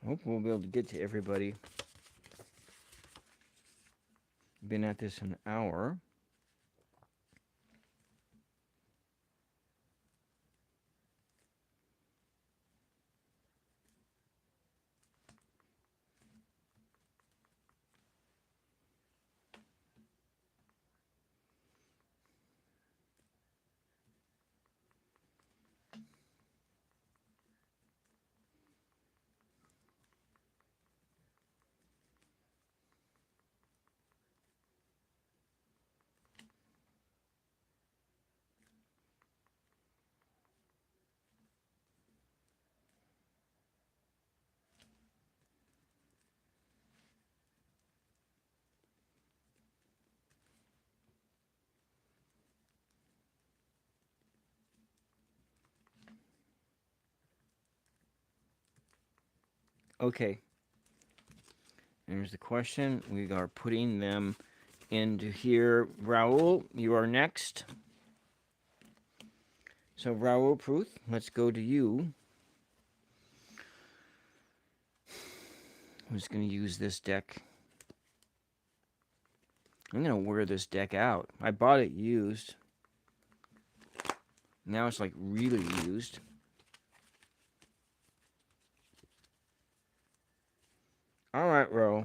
I hope we'll be able to get to everybody. Been at this an hour. Okay. Here's the question. We are putting them into here. Raul, you are next. So, Raul Pruth, let's go to you. I'm just going to use this deck. I'm going to wear this deck out. I bought it used. Now it's like really used. All right, Ro.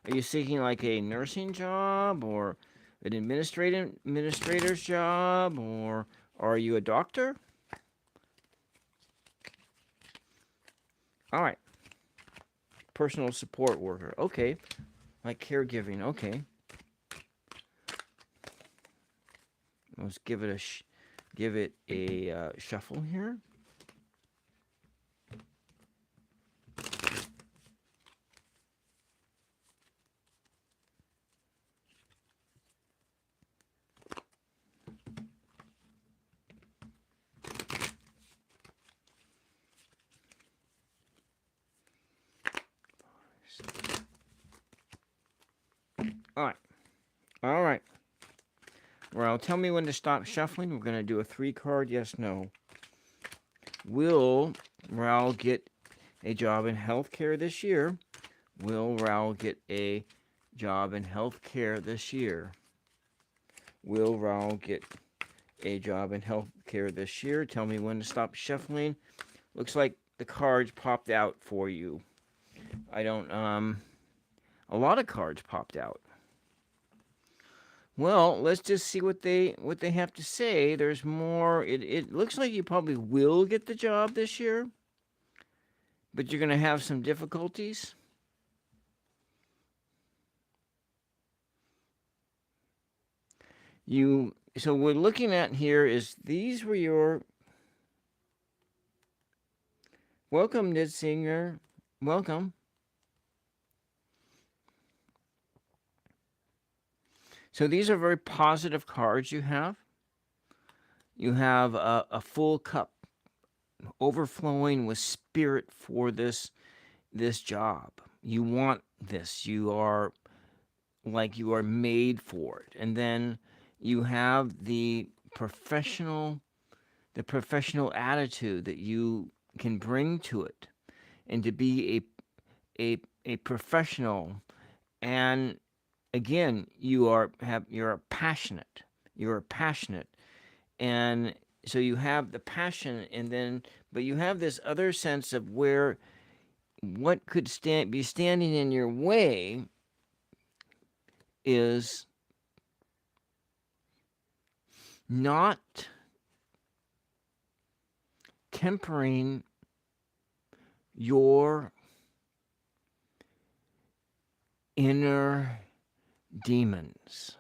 Are you seeking like a nursing job or an administrator's job, or are you a doctor? All right. Personal support worker. Okay. Like caregiving. Okay. Let's give it a shuffle here. All right. All right. Well, tell me when to stop shuffling. We're going to do a 3-card yes, no. Will Raul get a job in healthcare this year? Will Raul get a job in healthcare this year? Will Raul get a job in healthcare this year? Tell me when to stop shuffling. Looks like the cards popped out for you. I don't, a lot of cards popped out. Well, let's just see what they have to say. There's more. It looks like you probably will get the job this year, but you're going to have some difficulties. So we're looking at here is these were your welcome, Nid Singer. Welcome. So these are very positive cards you have. You have a full cup overflowing with spirit for this job. You want this. You are like you are made for it. And then you have the professional attitude that you can bring to it, and to be a professional. And again, you're passionate. You're passionate. And so you have the passion, and then but you have this other sense of where what could be standing in your way is not tempering your inner demons.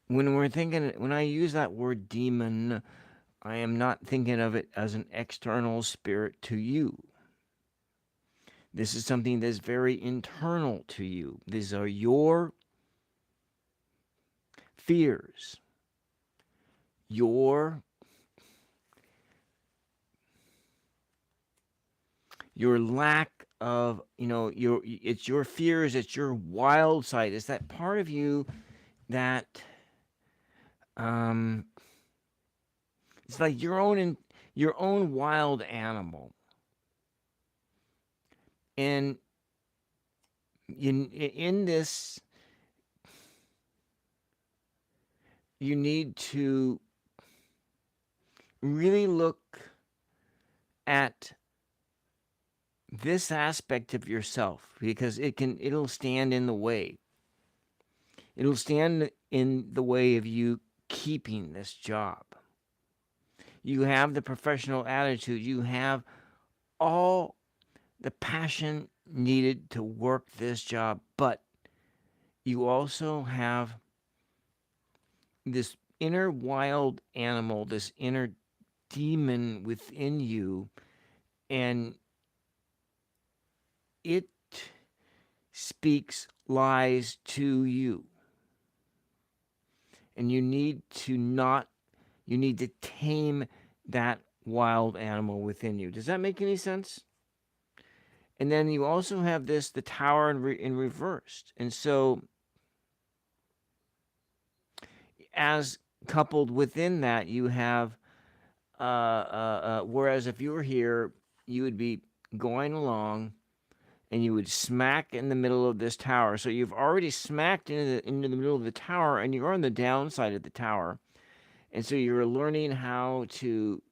When I use that word demon, I am not thinking of it as an external spirit to you. This is something that's very internal to you. These are your fears, your lack of, it's your fears, it's your wild side. It's that part of you that um it's like your own wild animal. And in this, you need to really look at this aspect of yourself, because it'll stand in the way. It'll stand in the way of you keeping this job. You have the professional attitude. You have all the passion needed to work this job, but you also have this inner wild animal, this inner demon within you, and it speaks lies to you. And you need to tame that wild animal within you. Does that make any sense? And then you also have the tower in reversed. And so, as coupled within that, you have, whereas if you were here, you would be going along and you would smack in the middle of this tower. So you've already smacked into the middle of the tower, and you're on the downside of the tower. And so you're learning how to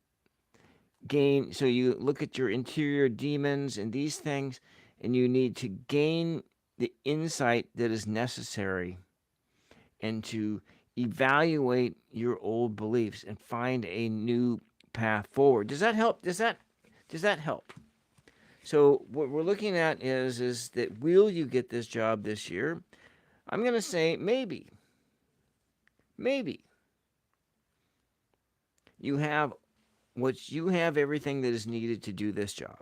gain. So you look at your interior demons and these things, and you need to gain the insight that is necessary, and to evaluate your old beliefs and find a new path forward. Does that help? Does that help? So what we're looking at is that, will you get this job this year? I'm going to say maybe. Maybe. You have everything that is needed to do this job.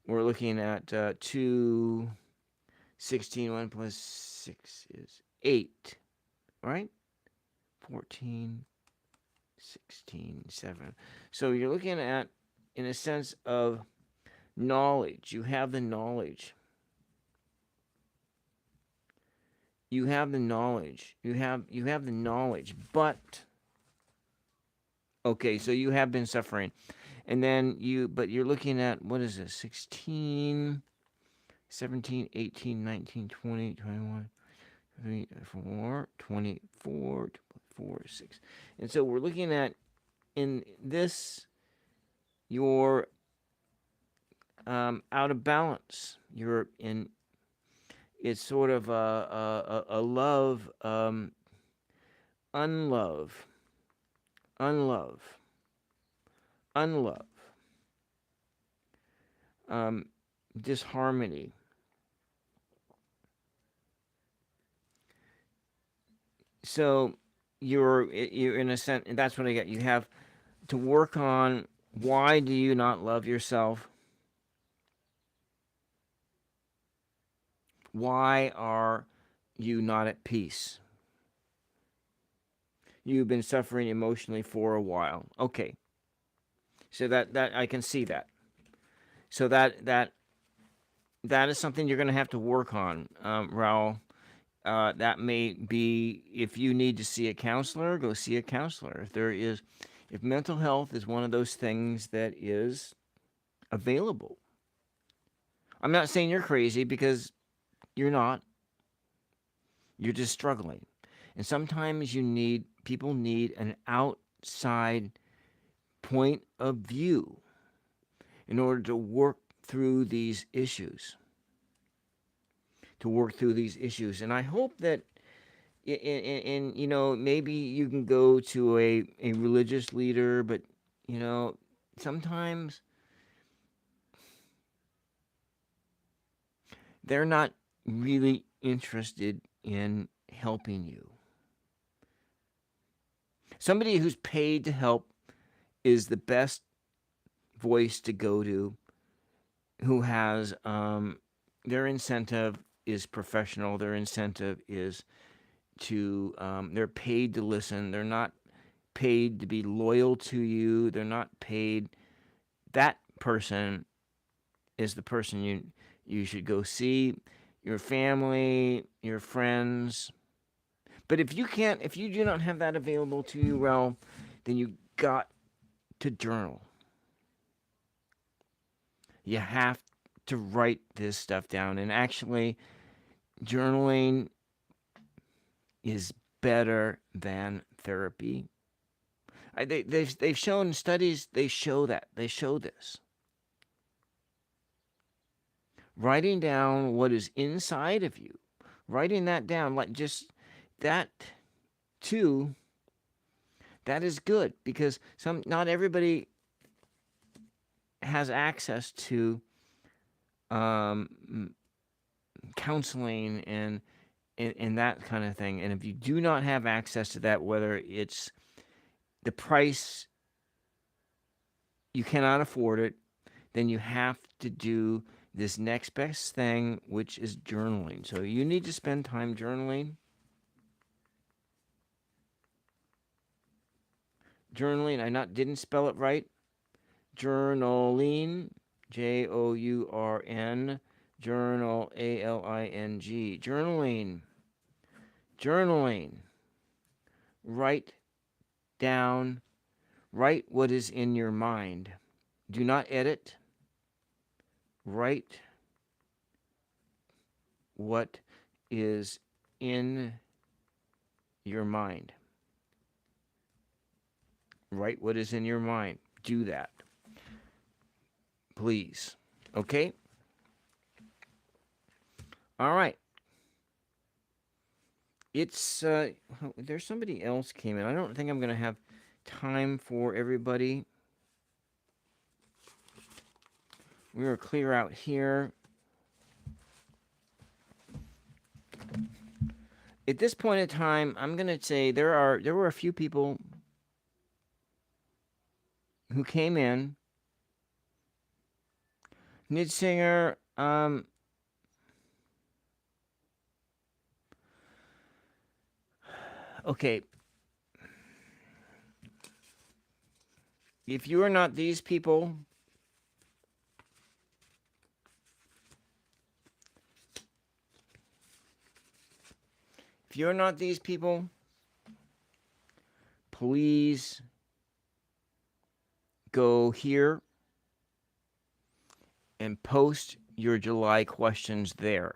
We're looking at 2, 16, 1 plus 6 is 8, right? 14, 16, 7. So you're looking at, in a sense of knowledge. You have the knowledge. You have the knowledge. You have the knowledge. But okay, so you have been suffering. And then you're looking at, what is this? 16, 17, 18, 19, 20, 21, 24, 24, 4, 6. And so we're looking at, in this, you're out of balance. You're in, it's sort of a love, unlove, unlove, unlove, disharmony. So you're in a sense, and that's what I get. You have to work on Why do you not love yourself? Why are you not at peace? You've been suffering emotionally for a while. Okay. So that I can see that. So that is something you're going to have to work on, Raul. That may be, if you need to see a counselor, go see a counselor. If mental health is one of those things that is available. I'm not saying you're crazy, because you're not. You're just struggling. And sometimes people need an outside point of view in order to work through these issues. And I hope that, maybe you can go to a religious leader, but sometimes they're not really interested in helping you. Somebody who's paid to help is the best voice to go to, who has their incentive is professional. Their incentive is to they're paid to listen. They're not paid to be loyal to you. They're not paid. That person is the person you should go see. Your family, your friends. But if you do not have that available to you, well, then you got to journal. You have to write this stuff down. And actually, journaling is better than therapy. They've shown studies. They show this. Writing down what is inside of you, writing that down, like just that too. That is good, because not everybody has access to counseling and that kind of thing. And if you do not have access to that, whether it's the price, you cannot afford it, then you have to do this next best thing, which is journaling. So you need to spend time journaling. Didn't spell it right. Journaling, Journ, journal, ALING. Journaling. Write down. Write what is in your mind. Do not edit. Write what is in your mind. Write what is in your mind. Do that, please. Okay? All right. It's there's somebody else came in. I don't think I'm going to have time for everybody. We're going to clear out here. At this point in time, I'm going to say there were a few people who came in. Nidsinger, okay. If you are not these people, please go here and post your July questions there.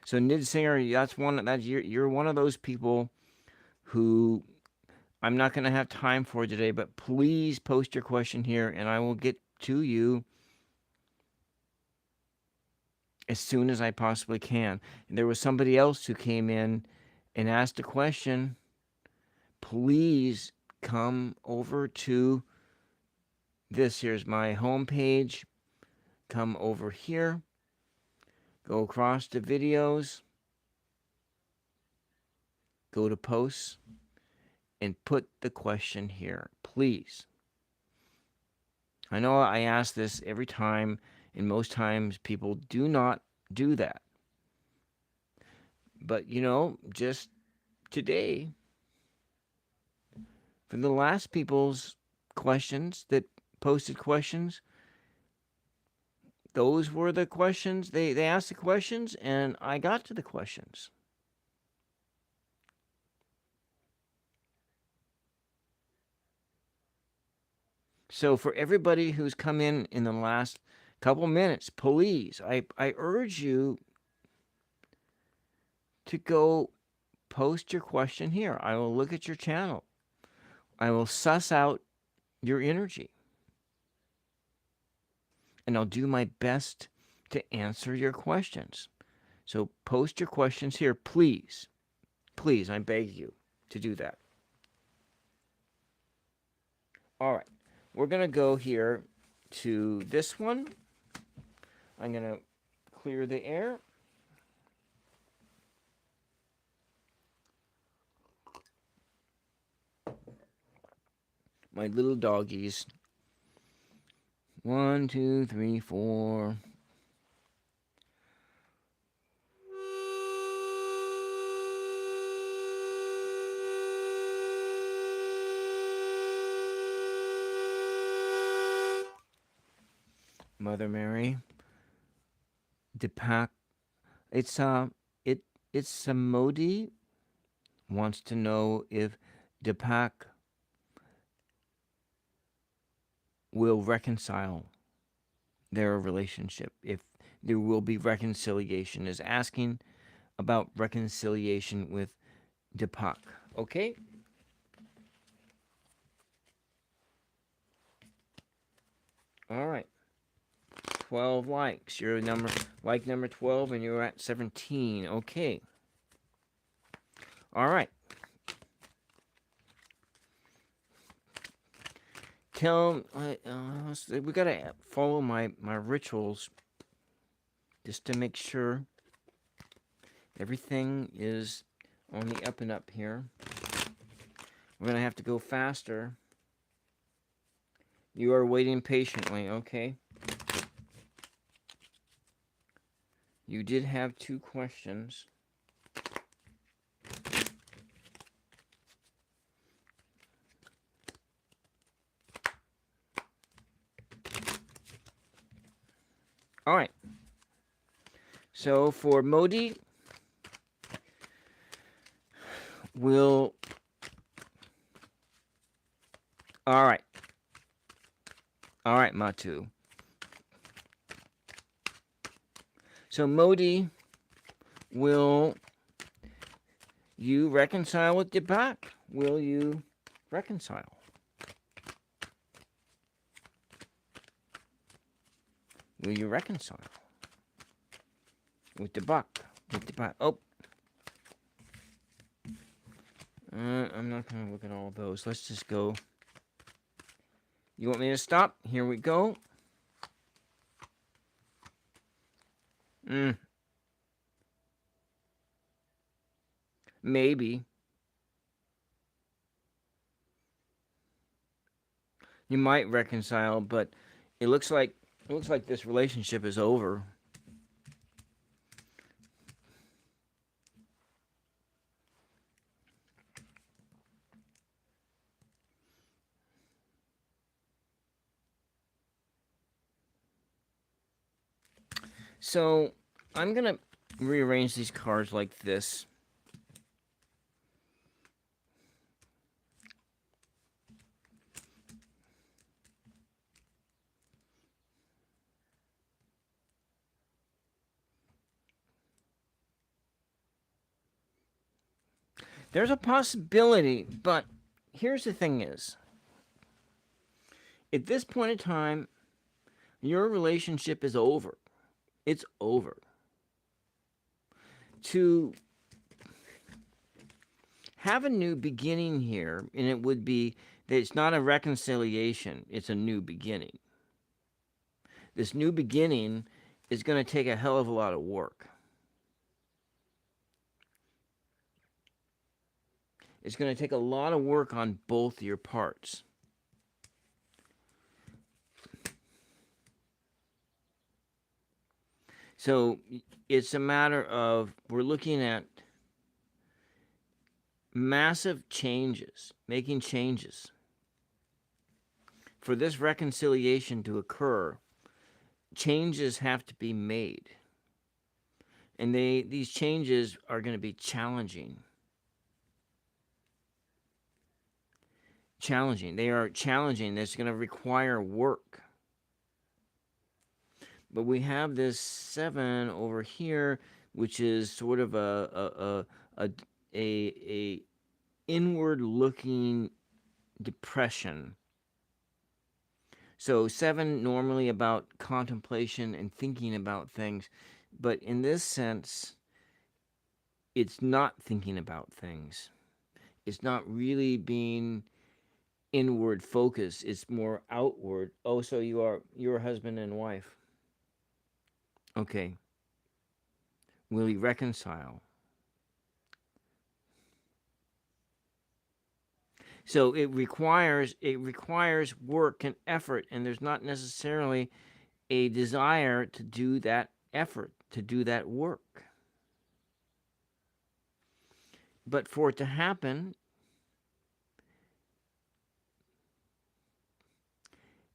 So Nidsinger, you're one of those people who I'm not going to have time for today, but please post your question here and I will get to you as soon as I possibly can. And there was somebody else who came in and asked a question. Please come over to this. Here's my homepage. Come over here. Go across to videos. Go to posts. And put the question here, please. I know I ask this every time, and most times people do not do that. But, just today, for the last people's questions that posted questions, those were the questions. They asked the questions, and I got to the questions. So for everybody who's come in the last couple minutes, please, I urge you to go post your question here. I will look at your channel. I will suss out your energy. And I'll do my best to answer your questions. So post your questions here, please. Please, I beg you to do that. All right. We're going to go here to this one. I'm going to clear the air. My little doggies. 1, 2, 3, 4. Mother Mary. Deepak. It's Modi wants to know if Deepak will reconcile their relationship, if there will be reconciliation, is asking about reconciliation with Deepak. Okay? All right. 12 likes. You're number 12, and you're at 17. Okay. All right. We gotta follow my rituals just to make sure everything is on the up and up here. We're gonna have to go faster. You are waiting patiently, okay? You did have 2 questions. All right. So for Modi, we'll... All right. All right, Matu. So Modi, will you reconcile with Deepak? Will you reconcile? Will you reconcile with Deepak? Oh. I'm not going to look at all of those. Let's just go. You want me to stop? Here we go. Maybe. You might reconcile, but it looks like this relationship is over. So I'm going to rearrange these cards like this. There's a possibility, but here's the thing is, at this point in time, your relationship is over. It's over. To have a new beginning here, and it would be that it's not a reconciliation, it's a new beginning. This new beginning is going to take a hell of a lot of work. It's going to take a lot of work on both your parts. So it's a matter of we're looking at massive changes, making changes. For this reconciliation to occur, changes have to be made. And these changes are going to be challenging. They are challenging. It's going to require work. But we have this 7 over here, which is sort of a inward looking depression. So 7 normally about contemplation and thinking about things, but in this sense, it's not thinking about things. It's not really being inward focused. It's more outward. Oh, so you're husband and wife. Okay. Will you reconcile? So it requires work and effort, and there's not necessarily a desire to do that effort, to do that work. But for it to happen,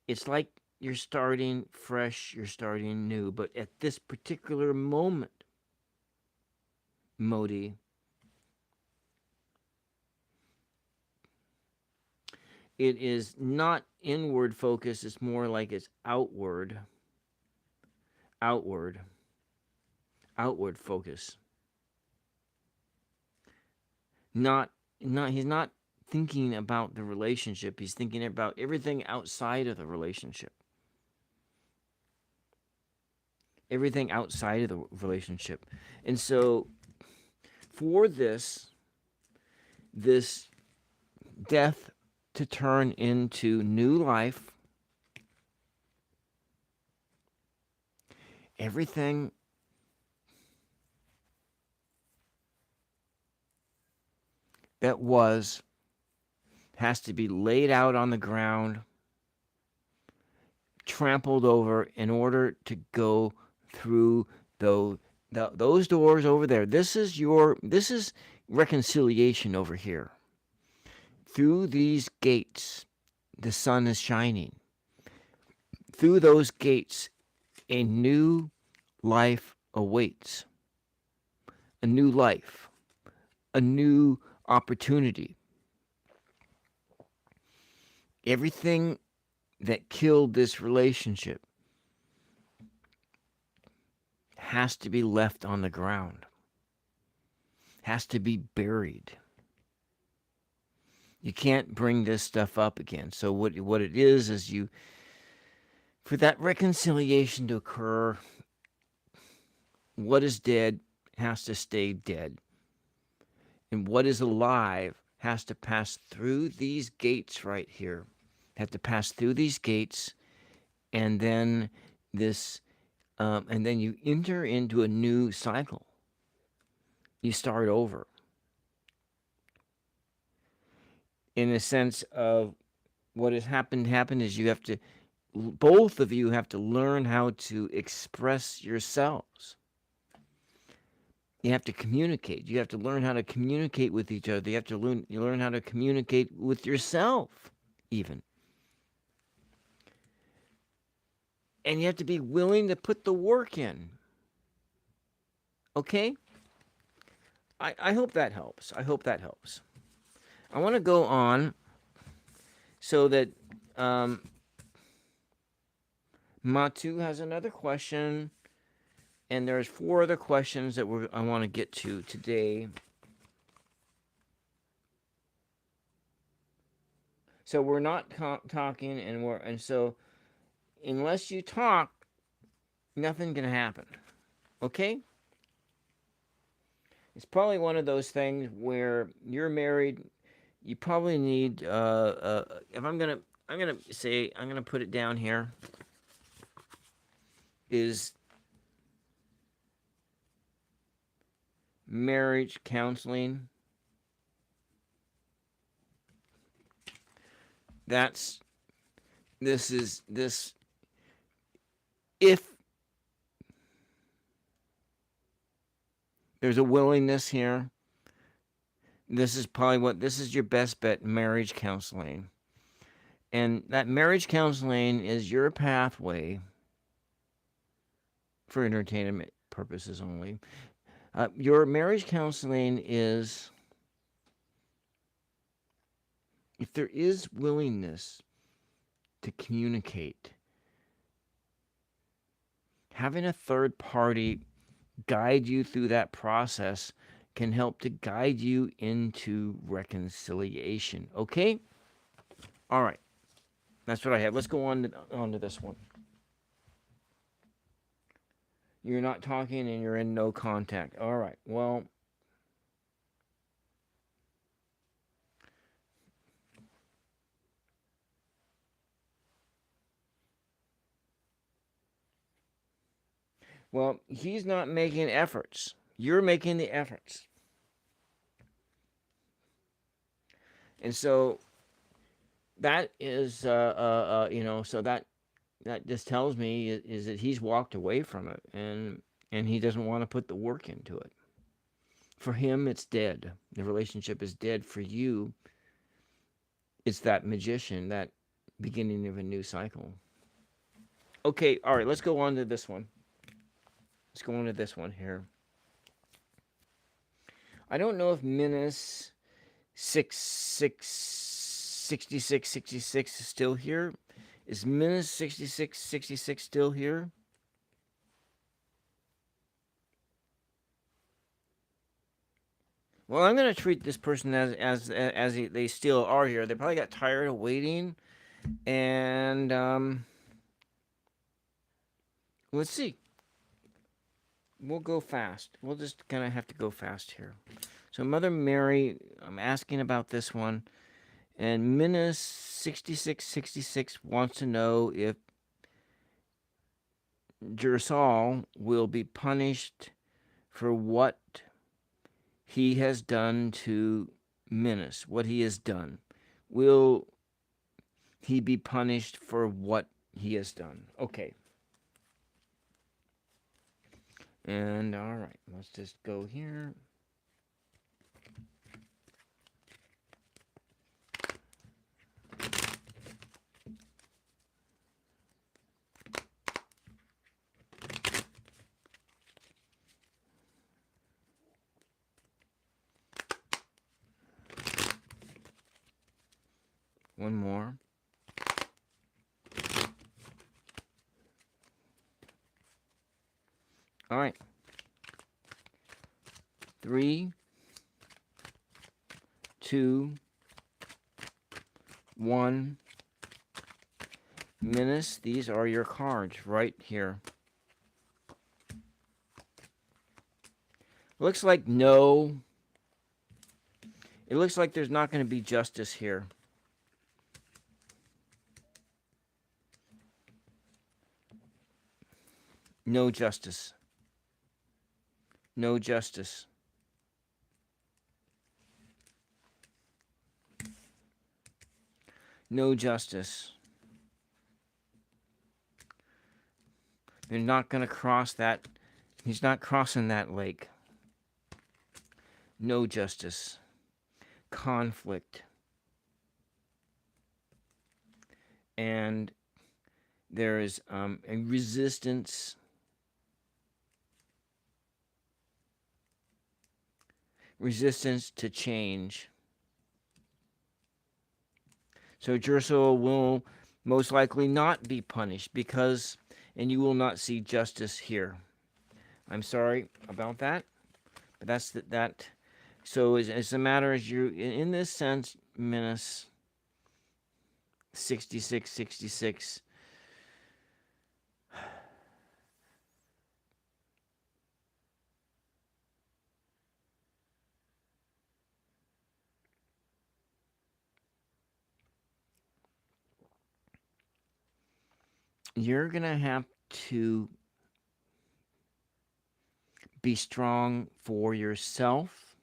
it's like you're starting fresh, you're starting new. But at this particular moment, Modi, it is not inward focus, it's more like it's outward focus. He's not thinking about the relationship, he's thinking about everything outside of the relationship. Everything outside of the relationship. And so for this death to turn into new life, everything that has to be laid out on the ground, trampled over in order to go through those doors over there. This is reconciliation over here. Through these gates, the sun is shining. Through those gates, a new life awaits. A new life. A new opportunity. Everything that killed this relationship has to be left on the ground. Has to be buried. You can't bring this stuff up again. So what it is you, for that reconciliation to occur, what is dead has to stay dead. And what is alive has to pass through these gates right here. Have to pass through these gates, and then and then you enter into a new cycle. You start over. In a sense of what has happened is both of you have to learn how to express yourselves. You have to communicate. You have to learn how to communicate with each other. You have to learn how to communicate with yourself, even. And you have to be willing to put the work in. Okay? I hope that helps. I want to go on so that Matu has another question, and there's 4 other questions that I want to get to today. So we're not talking, and so unless you talk, nothing can happen. Okay? It's probably one of those things where you're married. You probably need. If I'm gonna put it down here. Is marriage counseling. This. If There's a willingness here. This is your best bet, marriage counseling. And that marriage counseling is your pathway for entertainment purposes only. Your marriage counseling is, if there is willingness to communicate, having a third party guide you through that process can help to guide you into reconciliation. Okay? All right. That's what I have. Let's go on to this one. You're not talking and you're in no contact. All right. Well, he's not making efforts. You're making the efforts. And so that is, so that just tells me is that he's walked away from it, and he doesn't want to put the work into it. For him, it's dead. The relationship is dead. For you, it's that magician, that beginning of a new cycle. Okay, all right, let's go on to this one. Let's go on to this one here. I don't know if Minas 6666 is still here. Is Minas 6666 still here? Well, I'm going to treat this person as they still are here. They probably got tired of waiting, and let's see. We'll go fast. We'll just kind of have to go fast here. So Mother Mary, I'm asking about this one, and Minas 6666 wants to know if Jersal will be punished for what he has done to Minas, what he has done. Will he be punished for what he has done? Okay. And all right, let's just go here. One more. All right. 3, 2, 1. Minas, these are your cards right here. Looks like no. It looks like there's not going to be justice here. No justice. No justice. No justice. They're not going to cross that. He's not crossing that lake. No justice. Conflict. And there is a resistance. Resistance to change. So Jersal will most likely not be punished because, and you will not see justice here. I'm sorry about that, but that's that. So as a matter as you, in this sense, Minas 6666. You're going to have to be strong for yourself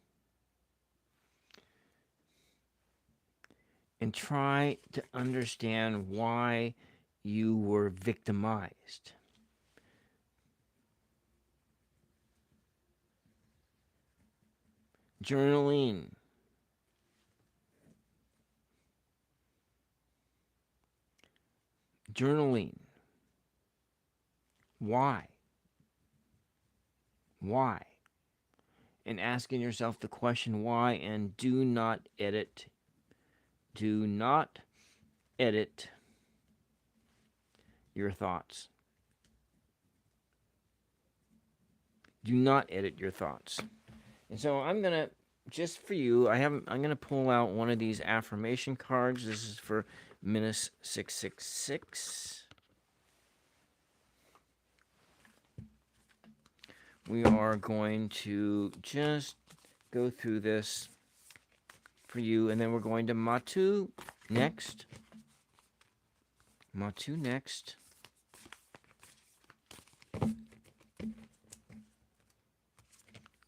and try to understand why you were victimized. journaling, journaling. Why? Why? And asking yourself the question why, and do not edit. Do not edit your thoughts. Do not edit your thoughts. And so I'm going to, just for you, I'm going to pull out one of these affirmation cards. This is for Minus 666. We are going to just go through this for you, and then we're going to Matu next. Matu next.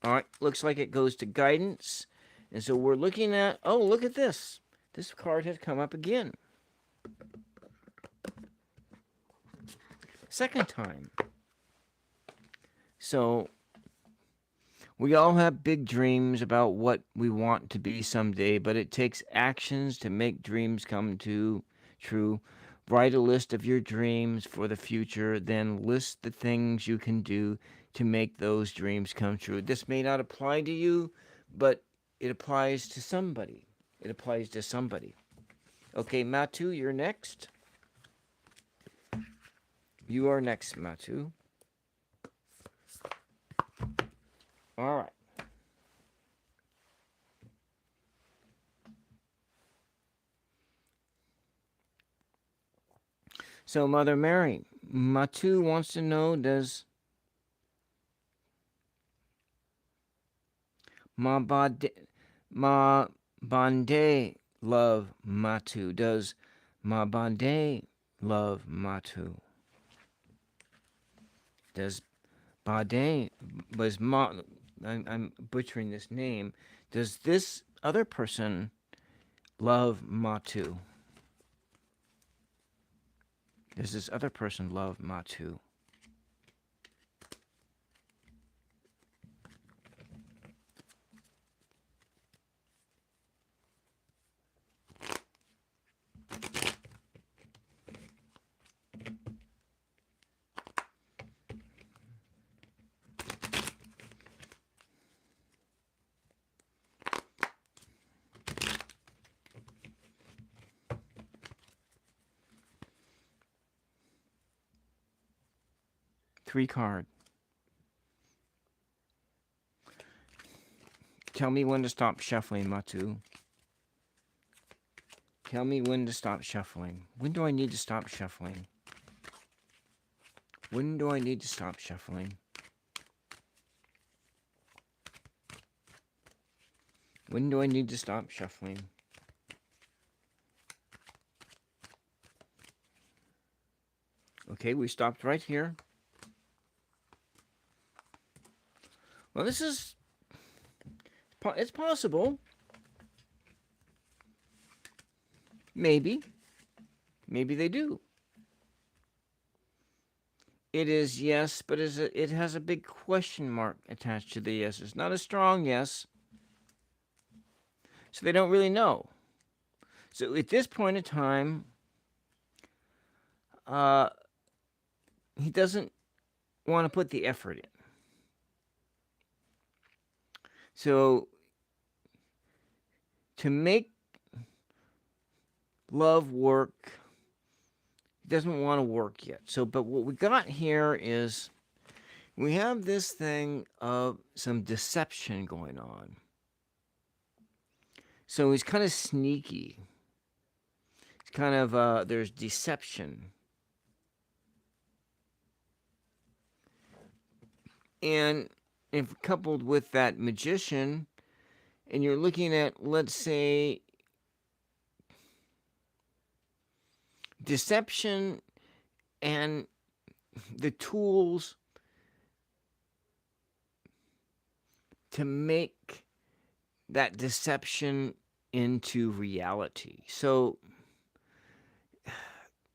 All right, looks like it goes to guidance. And so we're looking at, oh, look at this. This card has come up again. Second time. So we all have big dreams about what we want to be someday, but it takes actions to make dreams come true. Write a list of your dreams for the future, then list the things you can do to make those dreams come true. This may not apply to you, but it applies to somebody. It applies to somebody. Okay, Matu, you're next. You are next, Matu. All right. So, Mother Mary, Matu wants to know, does Ma Bande love Matu? Does Ma Bande love Matu? Does Bade, was Ma, I'm butchering this name, does this other person love Matu? Does this other person love Matu? Three card. Tell me when to stop shuffling, Matu. Tell me when to stop shuffling. When do I need to stop shuffling? When do I need to stop shuffling? When do I need to stop shuffling? Okay, we stopped right here. Well, this is, it's possible. Maybe. Maybe they do. It is yes, but it has a big question mark attached to the yes. It's not a strong yes. So they don't really know. So at this point in time, he doesn't want to put the effort in. So to make love work, he doesn't want to work yet. So, but what we got here is we have this thing of some deception going on. So he's kind of sneaky. It's kind of, there's deception. And if coupled with that magician, and you're looking at, let's say, deception and the tools to make that deception into reality. So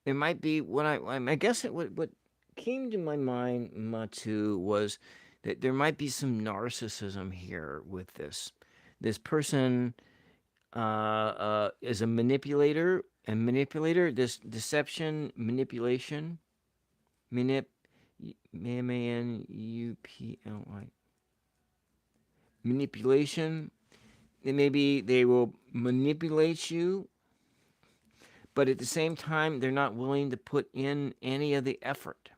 it might be I guess what came to my mind, Matu, was that there might be some narcissism here with this. This person is a manipulator, this deception, manipulation, manip, manuply, manipulation. Maybe they will manipulate you, but at the same time, they're not willing to put in any of the effort.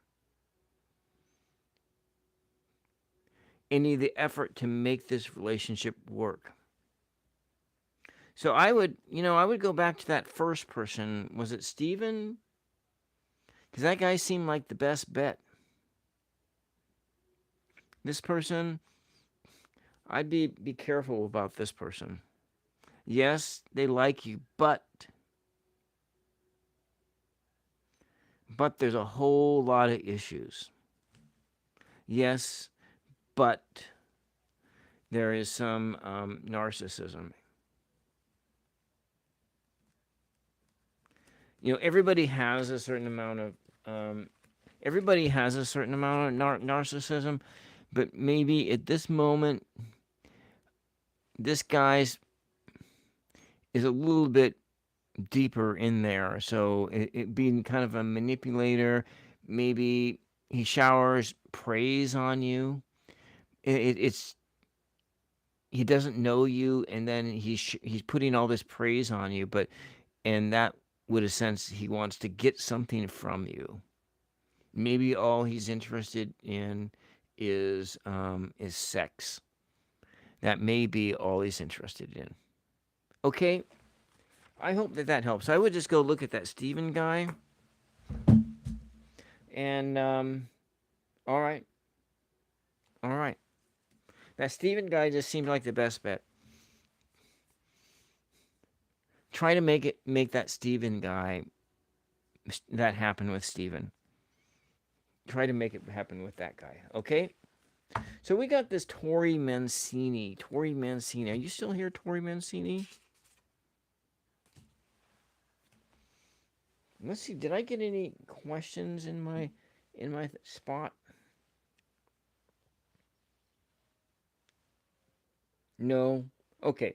To make this relationship work. So I would go back to that first person. Was it Steven? Because that guy seemed like the best bet. This person, I'd be careful about this person. Yes, they like you, but there's a whole lot of issues. Yes, but there is some narcissism. Everybody has a certain amount of narcissism, but maybe at this moment, this guy's is a little bit deeper in there. So it being kind of a manipulator, maybe he showers praise on you. It's he doesn't know you, and then he's putting all this praise on you, and that would a sense he wants to get something from you. Maybe all he's interested in is sex. That may be all he's interested in. Okay, I hope that helps. I would just go look at that Steven guy. And, all right. All right. That Steven guy just seemed like the best bet. Try to make that Steven guy, that happen with Steven. Try to make it happen with that guy, okay? So we got this Tori Mancini. Tori Mancini. Are you still here, Tori Mancini? Let's see. Did I get any questions in my spot? No. Okay.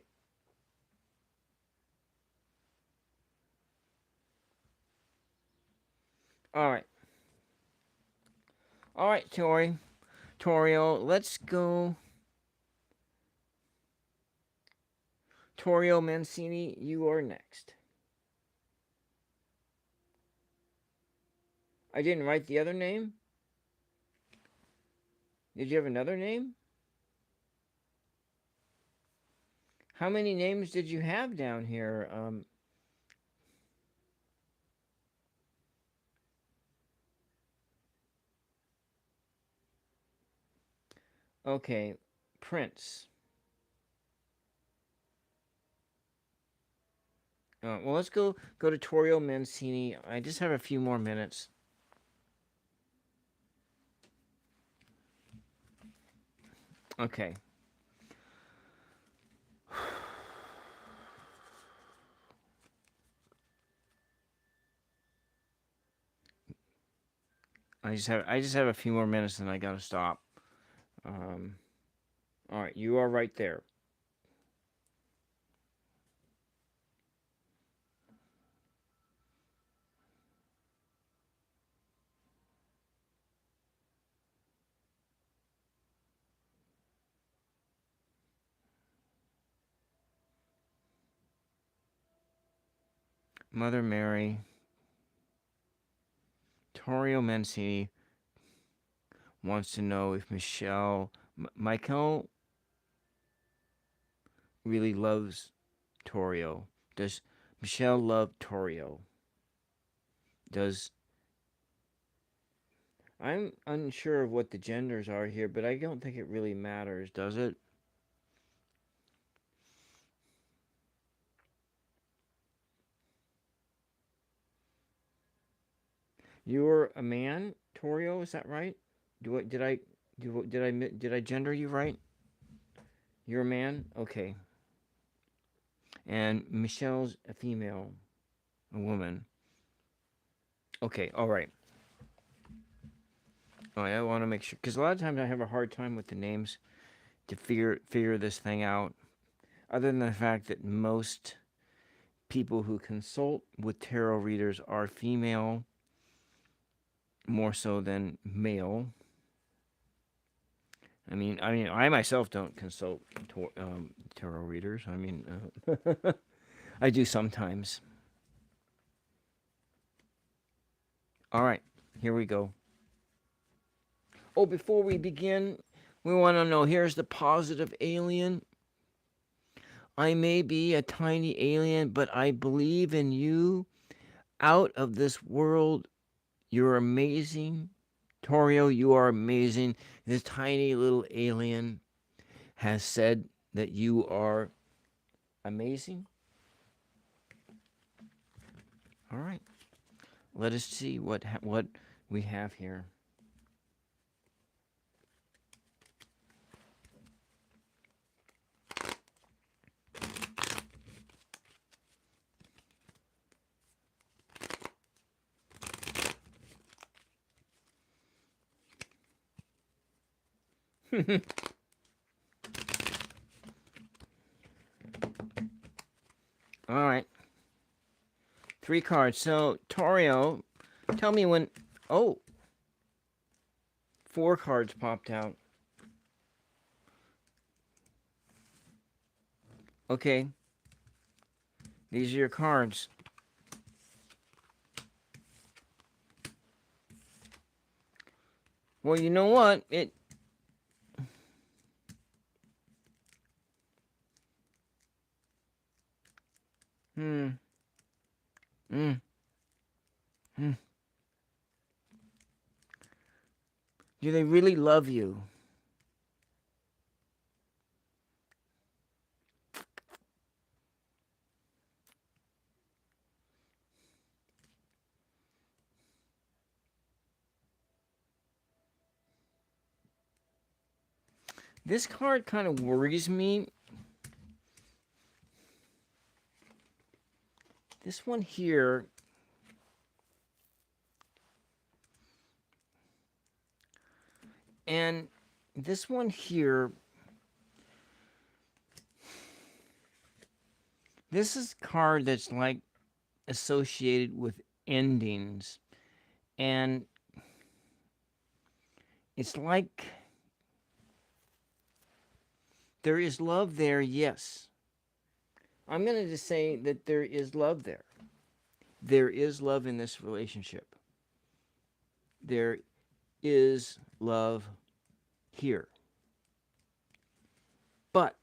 All right. All right, Torio, let's go. Torio Mancini, you are next. I didn't write the other name. Did you have another name? How many names did you have down here? Okay, Prince. Well, let's go to Torio Mancini. I just have a few more minutes. Okay. I just have a few more minutes, and I gotta stop. All right, you are right there. Mother Mary. Torio Mancini wants to know if Michael really loves Torio. Does Michelle love Torio? I'm unsure of what the genders are here, but I don't think it really matters, does it? You're a man, Torio. Is that right? Did I gender you right? You're a man. Okay. And Michelle's a female, a woman. Okay. All right. All right. I want to make sure because a lot of times I have a hard time with the names to figure this thing out. other than the fact that most people who consult with tarot readers are female, more so than male. I myself don't consult tarot readers. I do sometimes. All right, here we go. Oh, before we begin, we want to know, here's the positive alien. I may be a tiny alien, but I believe in you. Out of this world, you're amazing. Torio, you are amazing. This tiny little alien has said that you are amazing. All right. Let us see what we have here. All right. 3 cards. So, Torio, tell me when... Oh! 4 cards popped out. Okay. These are your cards. Well, you know what? Hmm. Hmm. Hmm. Do they really love you? This card kind of worries me. This one here... And this one here... This is a card that's like associated with endings. And it's like there is love there, yes. I'm going to just say that there is love there. There is love in this relationship. There is love here. But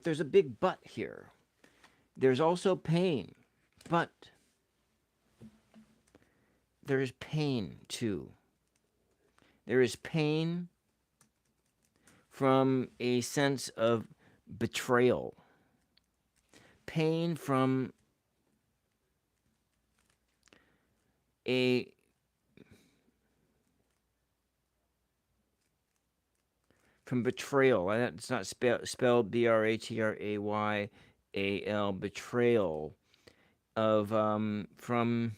there's a big but here. There's also pain. But there is pain too. There is pain from a sense of betrayal. Pain from betrayal. It's not spelled BRATRAYAL, betrayal of from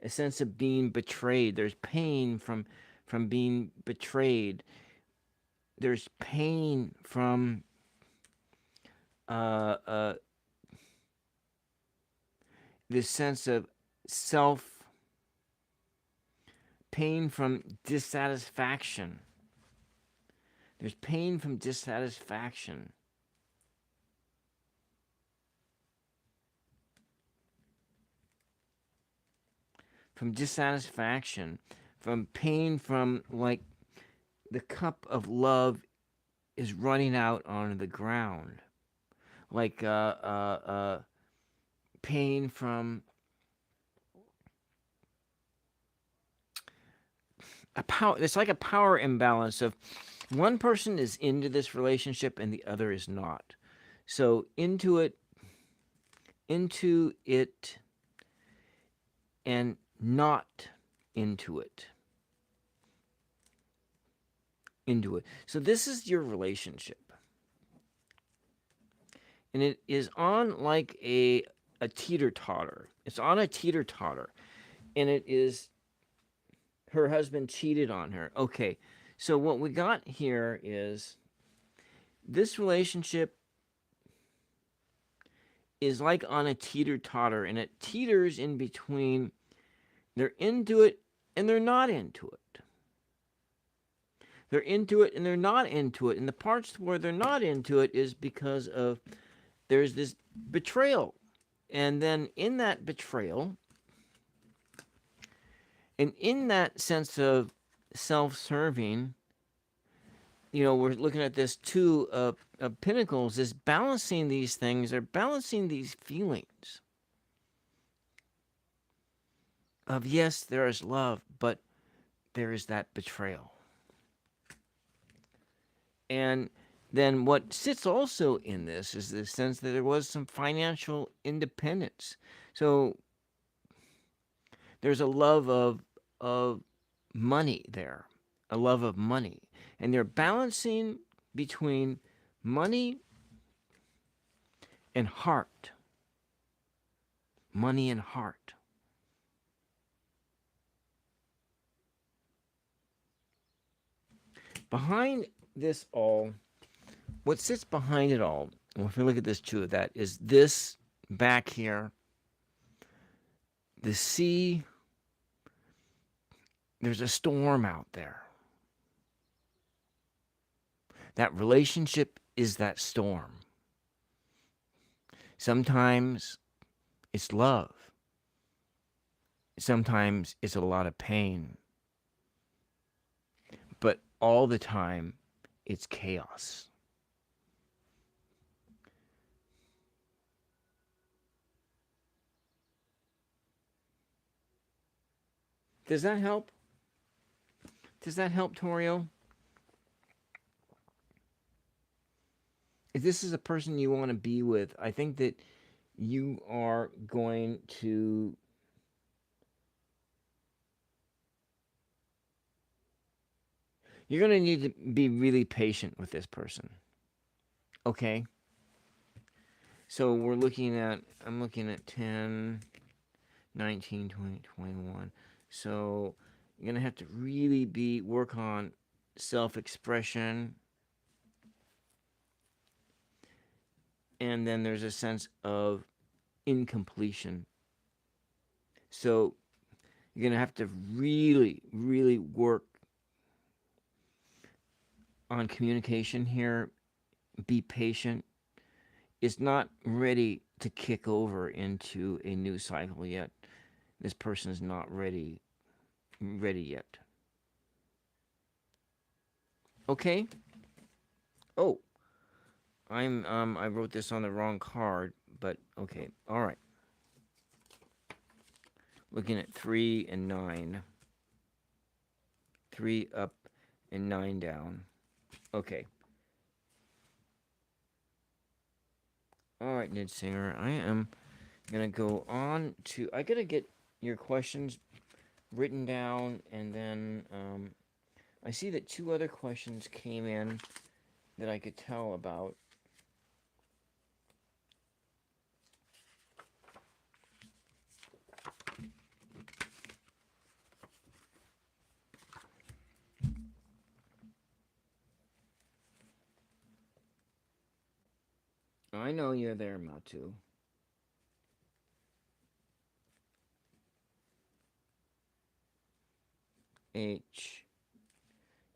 a sense of being betrayed. There's pain from being betrayed. There's pain from this sense of pain from dissatisfaction. There's pain from dissatisfaction. From dissatisfaction. From pain from, like, the cup of love is running out on the ground. Like, pain from a power. It's like a power imbalance of one person is into this relationship and the other is not. So into it, and not into it. Into it. So this is your relationship. And it is on like a teeter-totter. It's on a teeter-totter. And it is, her husband cheated on her. Okay, so what we got here is this relationship is like on a teeter-totter, and it teeters in between. They're into it and they're not into it. They're into it and they're not into it. And the parts where they're not into it is because of there's this betrayal. And then in that betrayal, and in that sense of self-serving, we're looking at this two of Pentacles is balancing these things. They're balancing these feelings of, yes, there is love, but there is that betrayal. And then what sits also in this is the sense that there was some financial independence. So there's a love of money there, a love of money. And they're balancing between money and heart. Money and heart. Behind this all, what sits behind it all, well, if we look at this too, that is this back here, the sea. There's a storm out there. That relationship is that storm. Sometimes it's love. Sometimes it's a lot of pain. But all the time, it's chaos. Does that help? Does that help, Torio? If this is a person you want to be with, I think that you are going to need to be really patient with this person. Okay? So I'm looking at 10, 19, 20, 21. So you're going to have to really work on self-expression. And then there's a sense of incompletion. So you're going to have to really work on communication here. Be patient. It's not ready to kick over into a new cycle yet. This person is not ready yet. Okay? Oh, I wrote this on the wrong card, but okay. All right. Looking at 3 and 9. 3 up and 9 down. Okay. All right, Nid Singer. I am going to go on to... I got to get your questions written down, and then I see that 2 other questions came in that I could tell about. I know you're there, Matu. H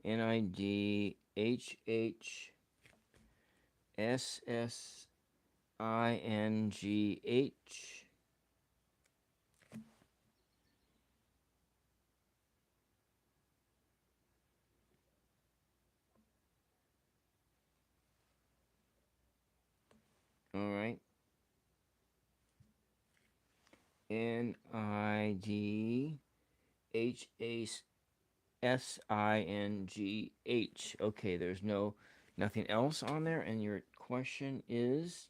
NID HH SSINGH. All right. NID HASINGH. Okay, there's nothing else on there, and your question is,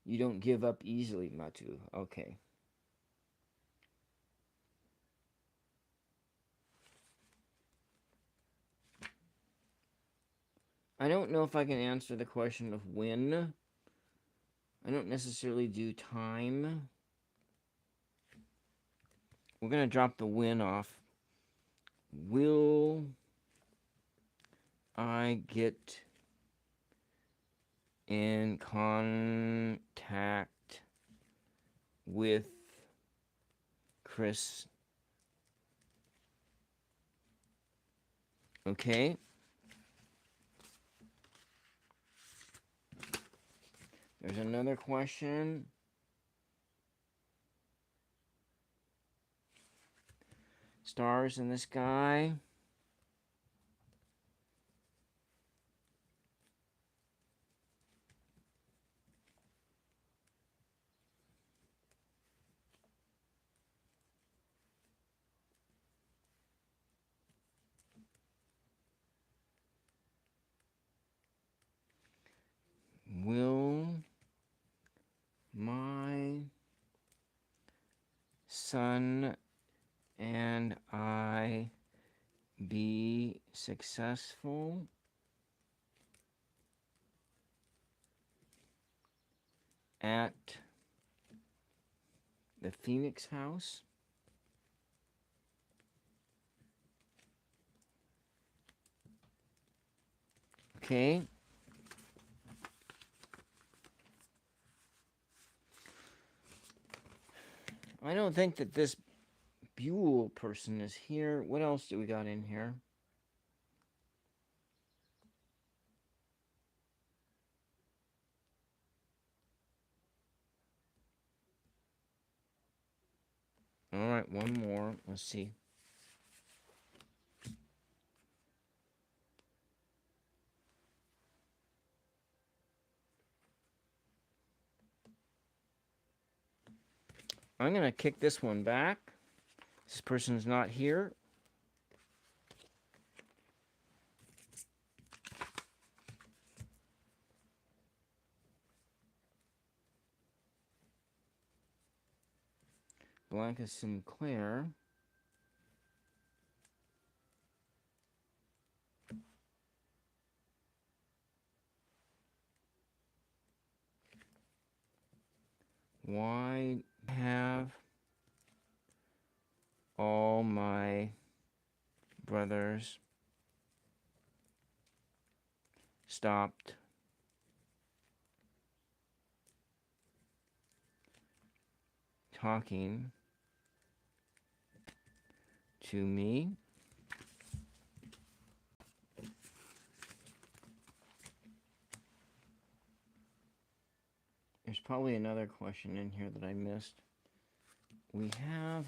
you don't give up easily, Matu. Okay. I don't know if I can answer the question of when. I don't necessarily do time. We're going to drop the when off. Will I get in contact with Chris. Okay. There's another question. Stars in the sky. Will my son and I be successful at the Phoenix house? Okay. I don't think that this Buell person is here. What else do we got in here? All right, one more. Let's see. I'm going to kick this one back. This person's not here. Blanca Sinclair. Why have all my brothers stopped talking to me? There's probably another question in here that I missed. We have,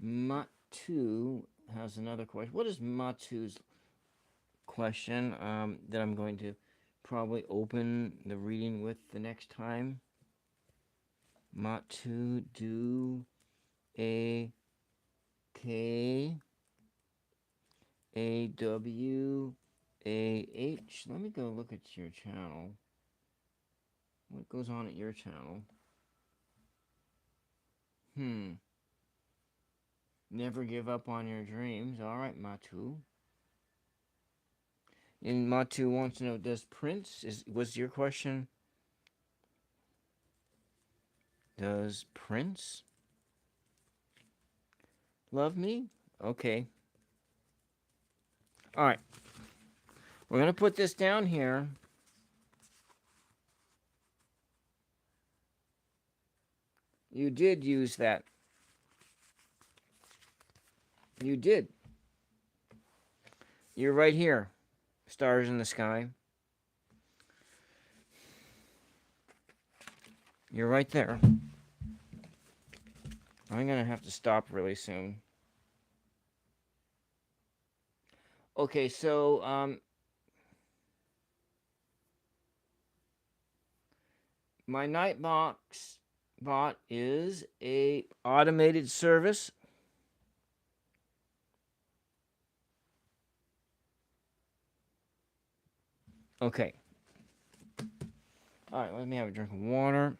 Matu has another question. What is Matu's question that I'm going to probably open the reading with the next time? Matu, do a K A W A H. Let me go look at your channel. What goes on at your channel? Never give up on your dreams. All right, Matu. And Matu wants to know, does Prince, was your question? Does Prince love me? Okay. All right. We're going to put this down here. You did use that. You did. You're right here. Stars in the sky. You're right there. I'm going to have to stop really soon. Okay, so, my Nightbox bot is a automated service. Okay. All right, let me have a drink of water.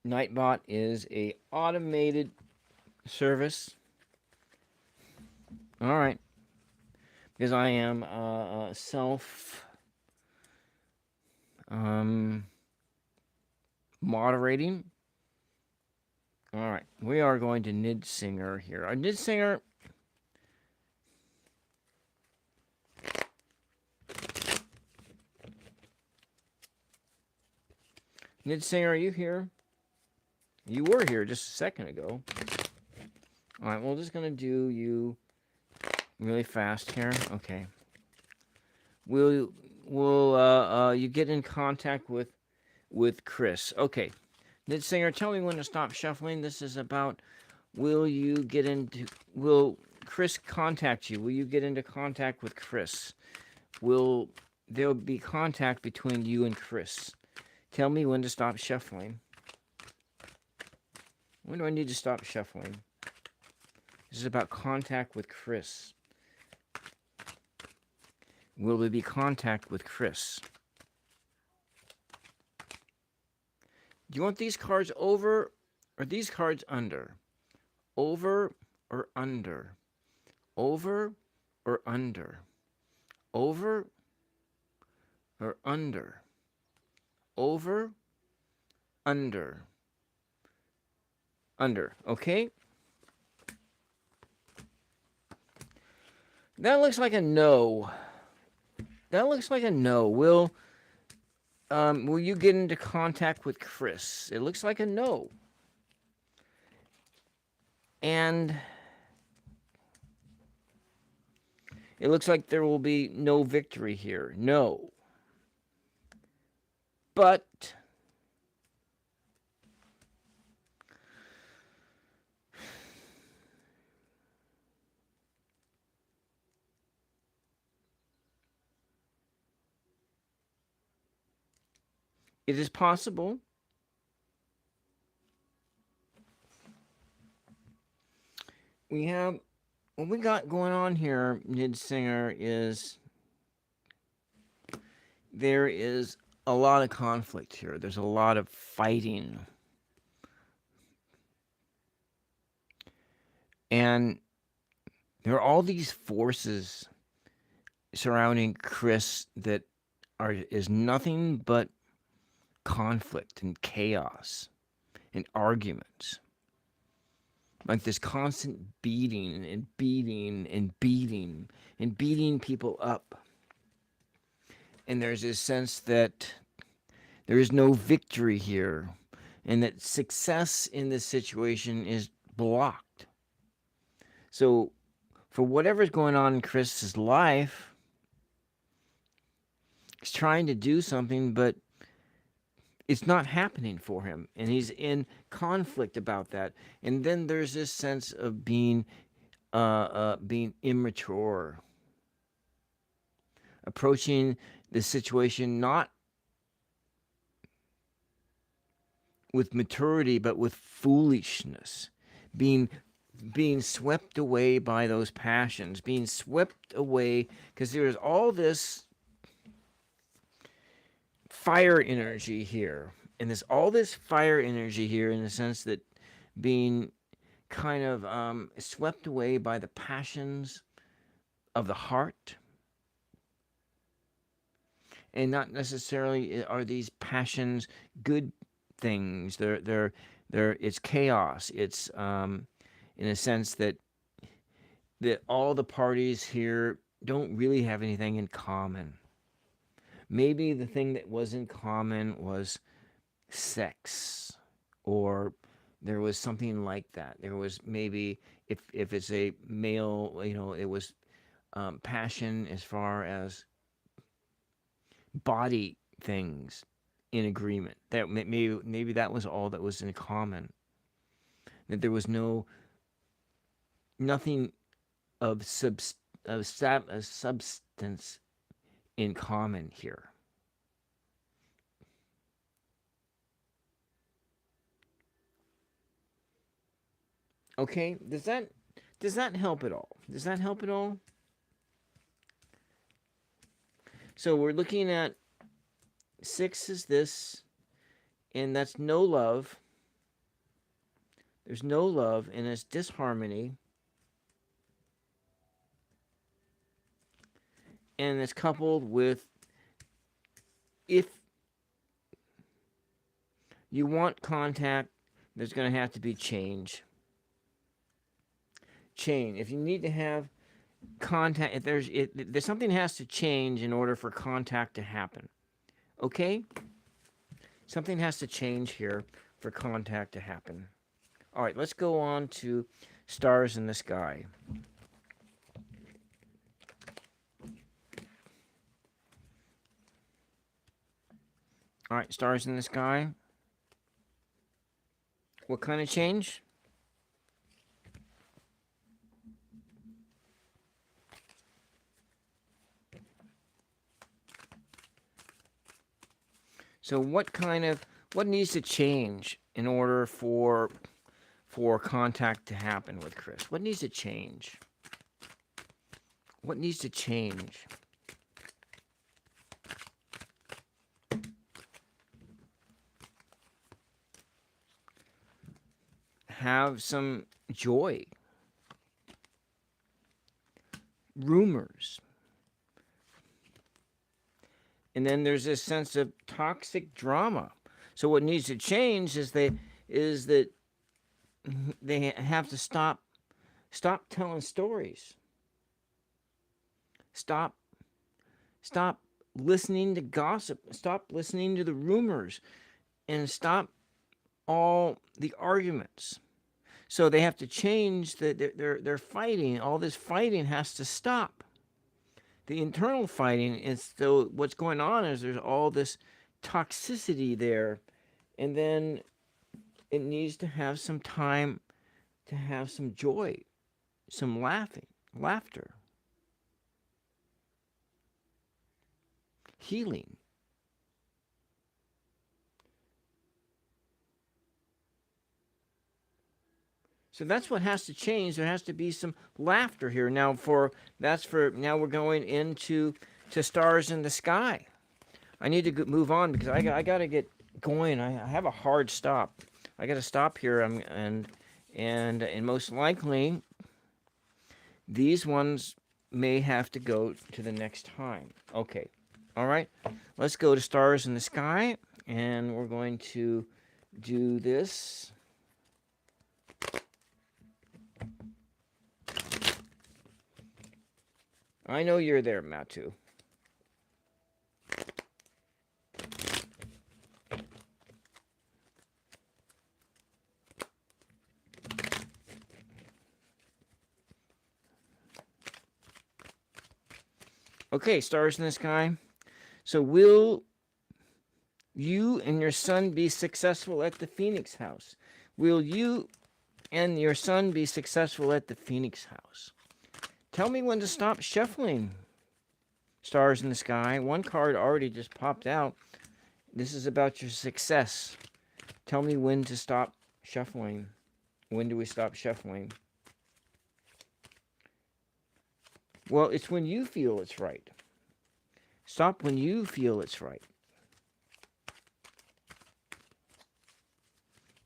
Nightbot is a automated service. All right. Because I am moderating. All right. We are going to Nidsinger here. Our Nidsinger Nid Singer, are you here? You were here just a second ago. All right, we're just going to do you really fast here. Okay. Will you get in contact with Chris? Okay. Nid Singer, tell me when to stop shuffling. This is about will Chris contact you? Will you get into contact with Chris? Will there be contact between you and Chris? Tell me when to stop shuffling. When do I need to stop shuffling? This is about contact with Chris. Will there be contact with Chris? Do you want these cards over or these cards under? Over or under? Over or under? Over or under? Over, under. Under, okay? That looks like a no. That looks like a no. Will you get into contact with Chris? It looks like a no. And it looks like there will be no victory here. No. But it is possible. What we got going on here, Nid Singer, is there is a lot of conflict here. There's a lot of fighting. And there are all these forces surrounding Chris that is nothing but conflict and chaos and arguments. Like this constant beating and beating and beating and beating people up. And there's this sense that there is no victory here and that success in this situation is blocked. So for whatever's going on in Chris's life, he's trying to do something, but it's not happening for him, and he's in conflict about that. And then there's this sense of being immature, approaching the situation not with maturity, but with foolishness, being swept away by those passions, being swept away because there's all this fire energy here, and there's all this fire energy here in the sense that being kind of swept away by the passions of the heart, and not necessarily are these passions good things. They're it's chaos. It's in a sense that all the parties here don't really have anything in common. Maybe the thing that was in common was sex, or there was something like that. There was maybe, if it's a male, it was passion as far as body things in agreement. That maybe that was all that was in common. That there was nothing of substance in common here. Okay, does that help at all? Does that help at all? So we're looking at 6 is this, and that's no love. There's no love, and it's disharmony. And it's coupled with, if you want contact, there's going to have to be change. If you need to have contact, if there's something has to change in order for contact to happen. Okay? Something has to change here for contact to happen. All right, let's go on to stars in the sky. All right, stars in the sky. What kind of change? So what needs to change in order for contact to happen with Chris? What needs to change? What needs to change? Have some joy. Rumors. And then there's this sense of toxic drama. So what needs to change is that they have to stop telling stories. Stop listening to gossip. Stop listening to the rumors, and stop all the arguments. So they have to change they're fighting. All this fighting has to stop. The internal fighting is, so what's going on is there's all this toxicity there, and then it needs to have some time to have some joy, some laughter, healing. So that's what has to change. There has to be some laughter here. Now now we're going into stars in the sky. I need to move on because I got to get going. I have a hard stop. I got to stop here. And most likely these ones may have to go to the next time. Okay. All right. Let's go to stars in the sky, and we're going to do this. I know you're there, Matu. Okay, stars in the sky. So will you and your son be successful at the Phoenix house? Will you and your son be successful at the Phoenix house? Tell me when to stop shuffling. Stars in the sky. One card already just popped out. This is about your success. Tell me when to stop shuffling. When do we stop shuffling? Well, it's when you feel it's right. Stop when you feel it's right.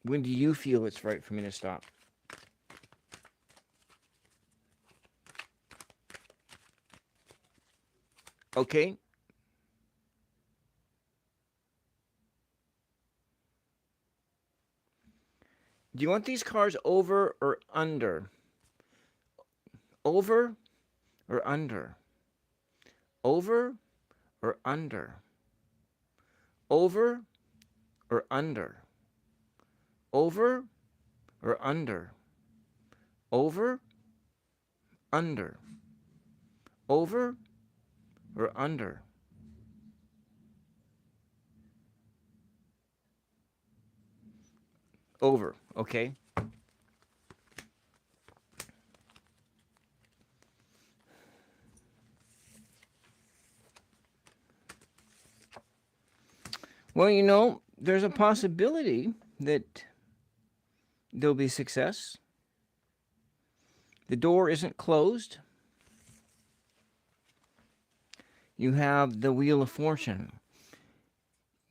When do you feel it's right for me to stop? Okay? Do you want these cards over or under? Over or under? Over or under? Over or under? Over or under? Over, under. Over or under? Over, okay? Well, you know, there's a possibility that there'll be success. The door isn't closed. You have the Wheel of Fortune.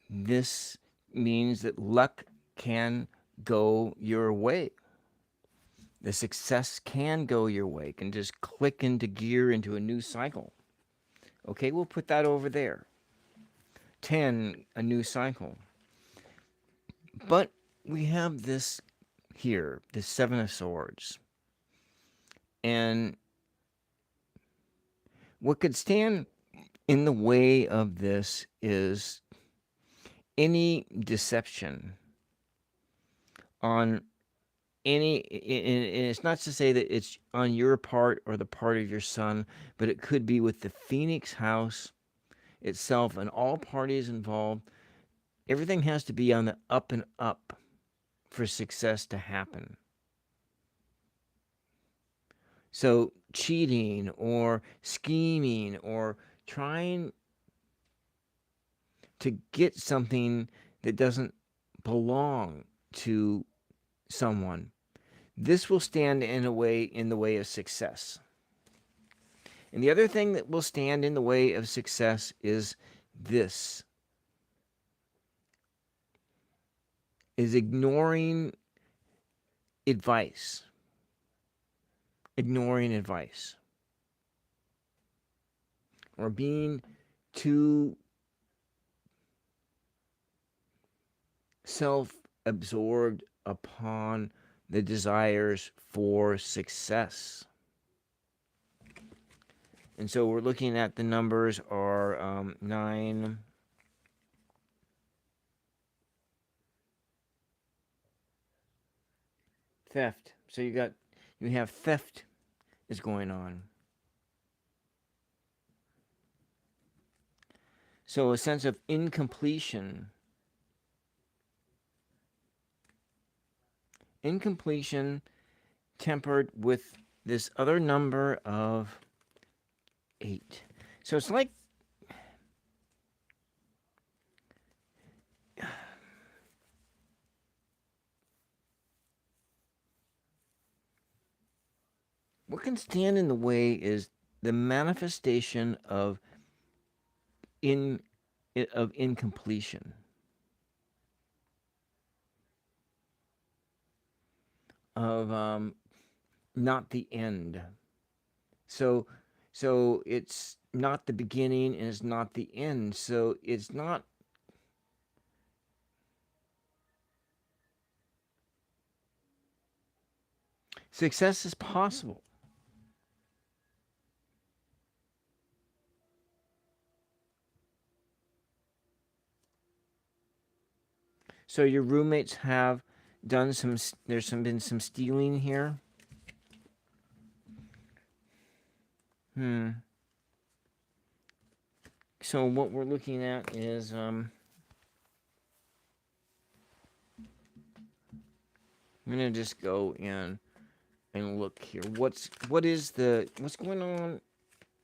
This means that luck can go your way. The success can go your way, can just click into gear into a new cycle. Okay, we'll put that over there. 10, a new cycle. But we have this here, the Seven of Swords. And what could stand in the way of this is any deception on any, and it's not to say that it's on your part or the part of your son, but it could be with the Phoenix house itself and all parties involved. Everything has to be on the up and up for success to happen. So cheating or scheming or trying to get something that doesn't belong to someone, this will stand in the way of success. And the other thing that will stand in the way of success is this, is ignoring advice. Ignoring advice. Or being too self-absorbed upon the desires for success. And so we're looking at the numbers are 9, theft. So you have theft is going on. So a sense of incompletion. Incompletion tempered with this other number of 8. So it's like what can stand in the way is the manifestation of incompletion. Of not the end. So it's not the beginning and it's not the end. So it's not success is possible. So your roommates have done some, been some stealing here. So what we're looking at is I'm gonna just go in and look here. What's going on?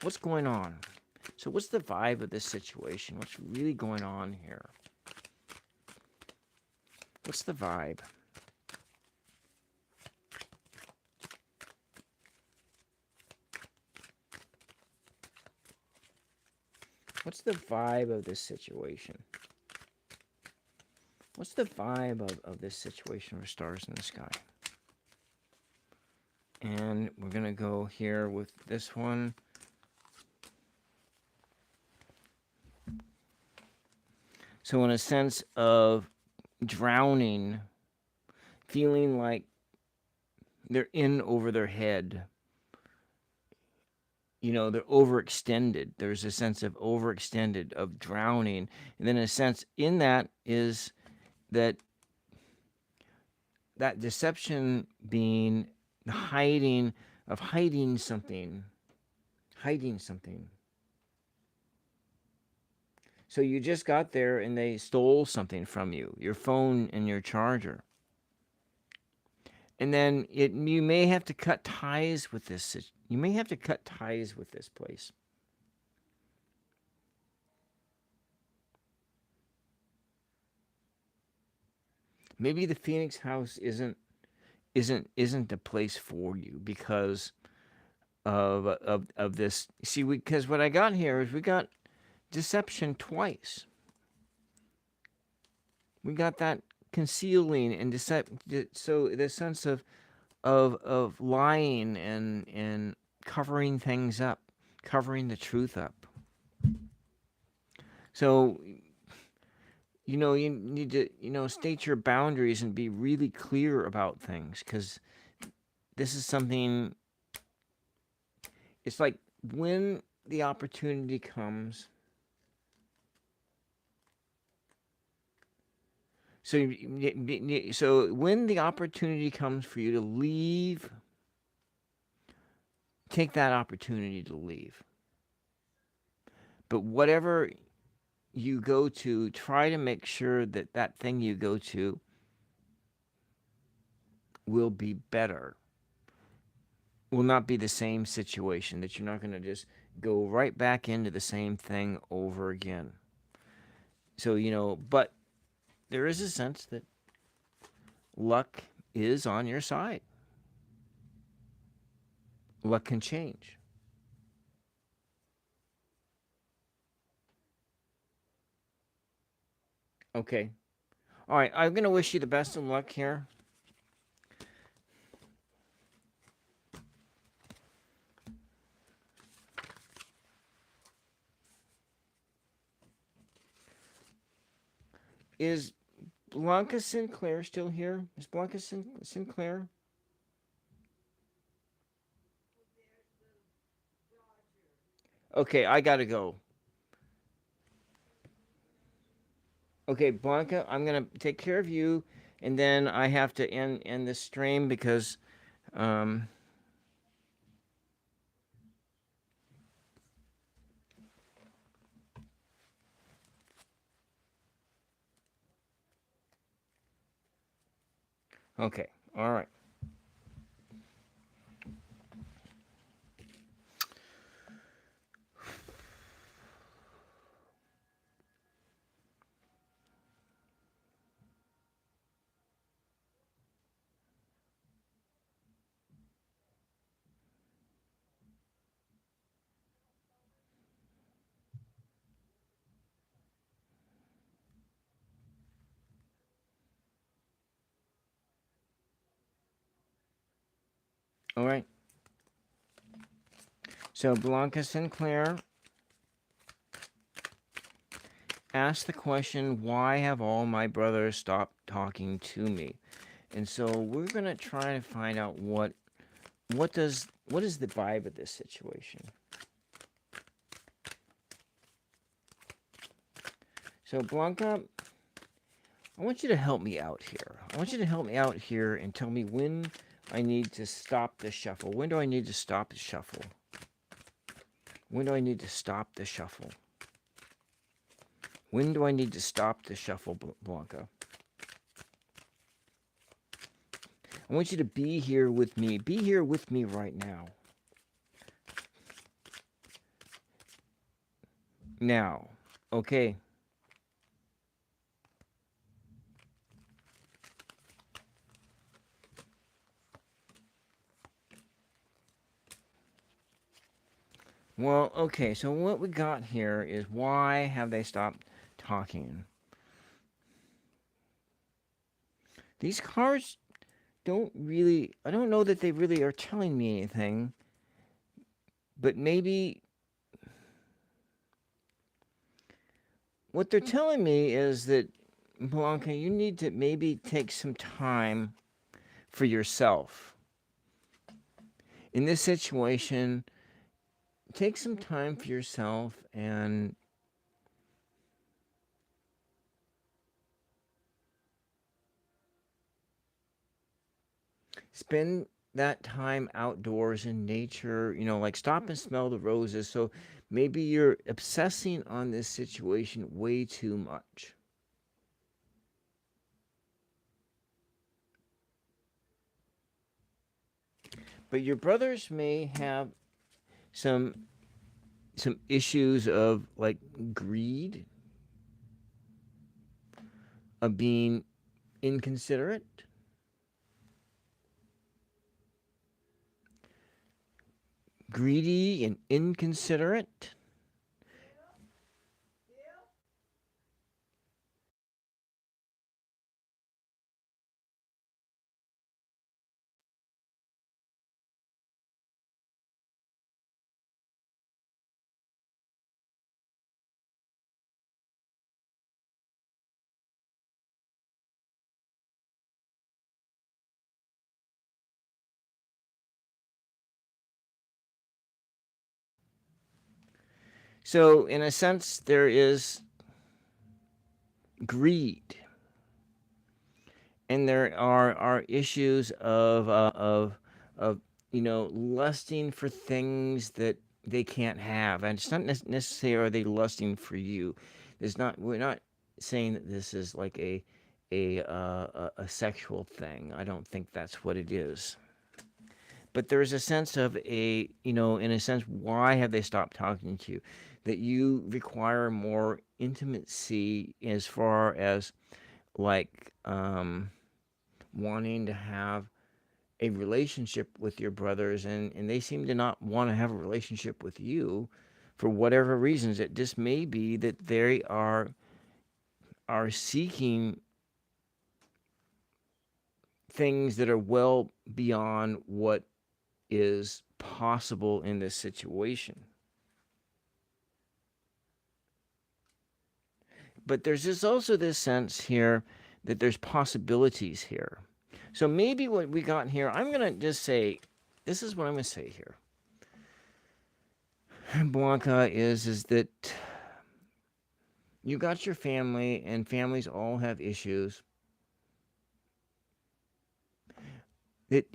What's going on? So what's the vibe of this situation? What's really going on here? What's the vibe? What's the vibe of this situation? What's the vibe of this situation for stars in the sky? And we're going to go here with this one. So in a sense of drowning, feeling like they're in over their head. You know, they're overextended. There's a sense of overextended, of drowning. And then a sense in that is that deception being the hiding something. Hiding something. So you just got there and they stole something from you, your phone and your charger. And then you may have to cut ties with this. You may have to cut ties with this place. Maybe the Phoenix house isn't the place for you because of this. See, because what I got here is we got deception twice. We got that concealing and deception. So the sense of lying and covering things up, covering the truth up. So, you know, you need to, state your boundaries and be really clear about things, because this is something, it's like when the opportunity comes, So when the opportunity comes for you to leave, take that opportunity to leave. But whatever you go to, try to make sure that that thing you go to will be better, will not be the same situation, that you're not going to just go right back into the same thing over again. So, but there is a sense that luck is on your side. Luck can change. Okay. All right. I'm going to wish you the best of luck here. Is Blanca Sinclair still here? Is Blanca Sinclair? Okay, I got to go. Okay, Blanca, I'm going to take care of you, and then I have to end this stream because um, okay. All right. All right. So Blanca Sinclair asked the question, why have all my brothers stopped talking to me? And so we're going to try to find out what is the vibe of this situation. So Blanca, I want you to help me out here. I want you to help me out here and tell me when I need to stop the shuffle. When do I need to stop the shuffle? When do I need to stop the shuffle? When do I need to stop the shuffle, Blanca? I want you to be here with me. Be here with me right now. Now. Okay. Well, okay, so what we got here is, why have they stopped talking? These cards don't really, I don't know that they really are telling me anything, but maybe what they're telling me is that, Blanca, you need to maybe take some time for yourself. In this situation, take some time for yourself and spend that time outdoors in nature, like stop and smell the roses. So maybe you're obsessing on this situation way too much. But your brothers may have some issues of like greed, of being inconsiderate, greedy and inconsiderate. So, in a sense, there is greed. and there are issues of lusting for things that they can't have, and it's not necessarily are they lusting for you. There's not We're not saying that this is like a sexual thing. I don't think that's what it is. But there is a sense of in a sense, why have they stopped talking to you? That you require more intimacy as far as like wanting to have a relationship with your brothers, and they seem to not want to have a relationship with you for whatever reasons. It just may be that they are seeking things that are well beyond what is possible in this situation. But there's also this sense here that there's possibilities here. So maybe what we got here, I'm going to just say, this is what I'm going to say here. Blanca, is that you got your family, and families all have issues. That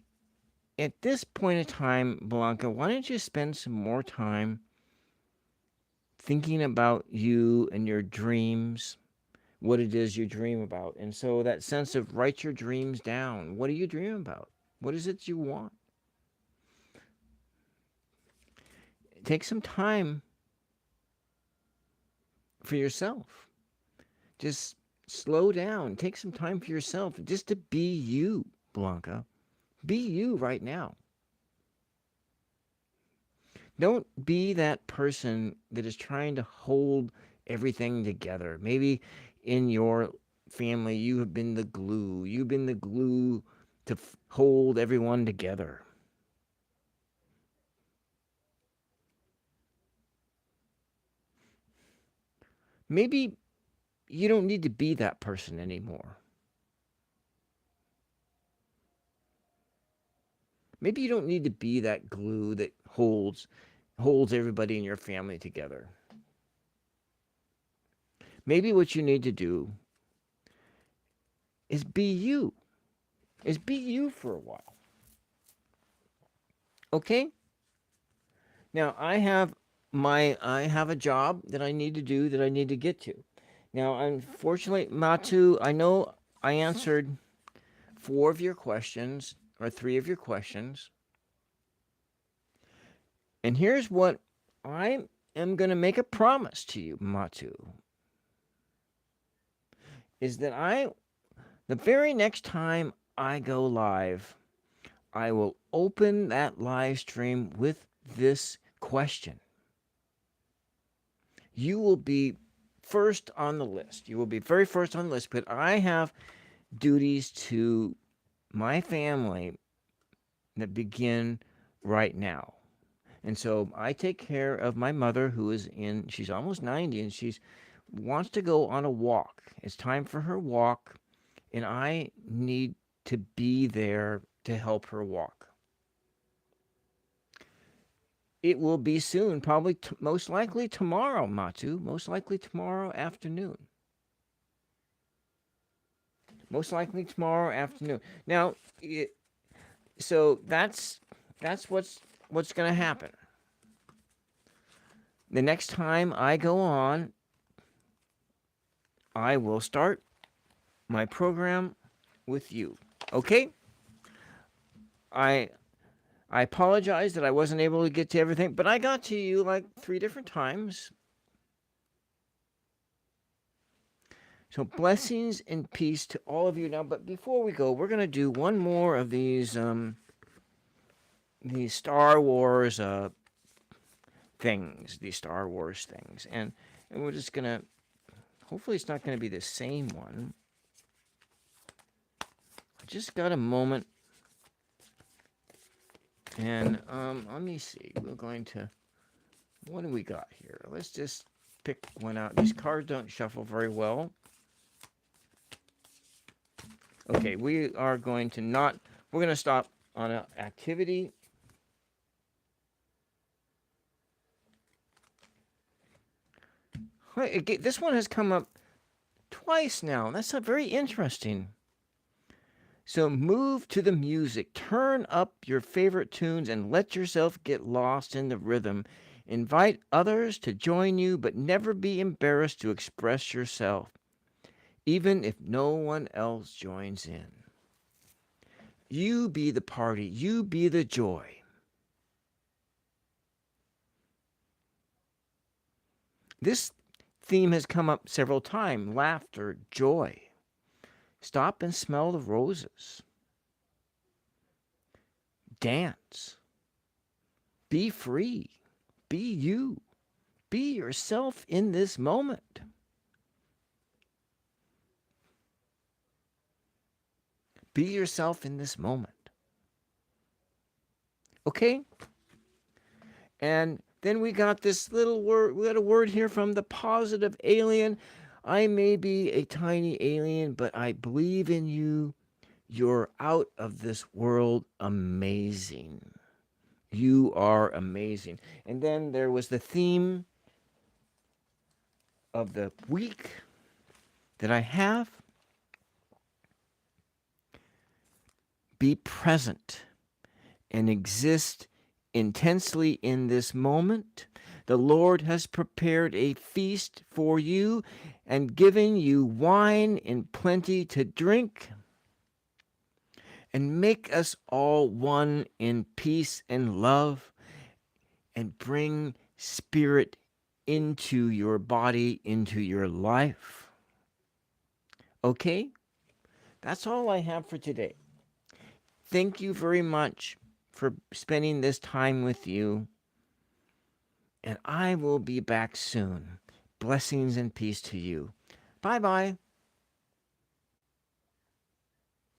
at this point in time, Blanca, why don't you spend some more time thinking about you and your dreams, what it is you dream about? And so that sense of write your dreams down. What do you dream about? What is it you want? Take some time for yourself. Just slow down. Take some time for yourself just to be you, Blanca. Be you right now. Don't be that person that is trying to hold everything together. Maybe in your family, you have been the glue. You've been the glue to hold everyone together. Maybe you don't need to be that person anymore. Maybe you don't need to be that glue that holds everybody in your family together. Maybe what you need to do is be you. Is be you for a while. Okay? Now I have a job that I need to do, that I need to get to. Now, unfortunately, Matu, I know I answered 4 of your questions, or 3 of your questions. And here's what I am going to make a promise to you, Matu. Is that the very next time I go live, I will open that live stream with this question. You will be first on the list. You will be very first on the list, but I have duties to my family that begin right now. And so I take care of my mother, who she's almost 90, and she wants to go on a walk. It's time for her walk, and I need to be there to help her walk. It will be soon, probably most likely tomorrow, Matu. Most likely tomorrow afternoon. Most likely tomorrow afternoon. Now, so that's what's going to happen. The next time I go on, I will start my program with you. Okay? I apologize that I wasn't able to get to everything, but I got to you like 3 different times. So blessings and peace to all of you now. But before we go, we're going to do one more of these Star Wars things, these Star Wars things. And we're just going to, hopefully it's not going to be the same one. I just got a moment. And let me see. We're going to, what do we got here? Let's just pick one out. These cards don't shuffle very well. Okay, we are going to we're going to stop on an activity. This one has come up twice now. That's very interesting. So move to the music, turn up your favorite tunes, and let yourself get lost in the rhythm. Invite others to join you, but never be embarrassed to express yourself, even if no one else joins in. You be the party, you be the joy. This theme has come up several times: laughter, joy. Stop and smell the roses. Dance. Be free. Be you. Be yourself in this moment. Be yourself in this moment. Okay? And then we got this little word. We got a word here from the positive alien. I may be a tiny alien, but I believe in you. You're out of this world amazing. You are amazing. And then there was the theme of the week that I have. Be present and exist intensely in this moment. The Lord has prepared a feast for you and given you wine in plenty to drink. And make us all one in peace and love, and bring spirit into your body, into your life. Okay? That's all I have for today. Thank you very much for spending this time with you. And I will be back soon. Blessings and peace to you. Bye bye.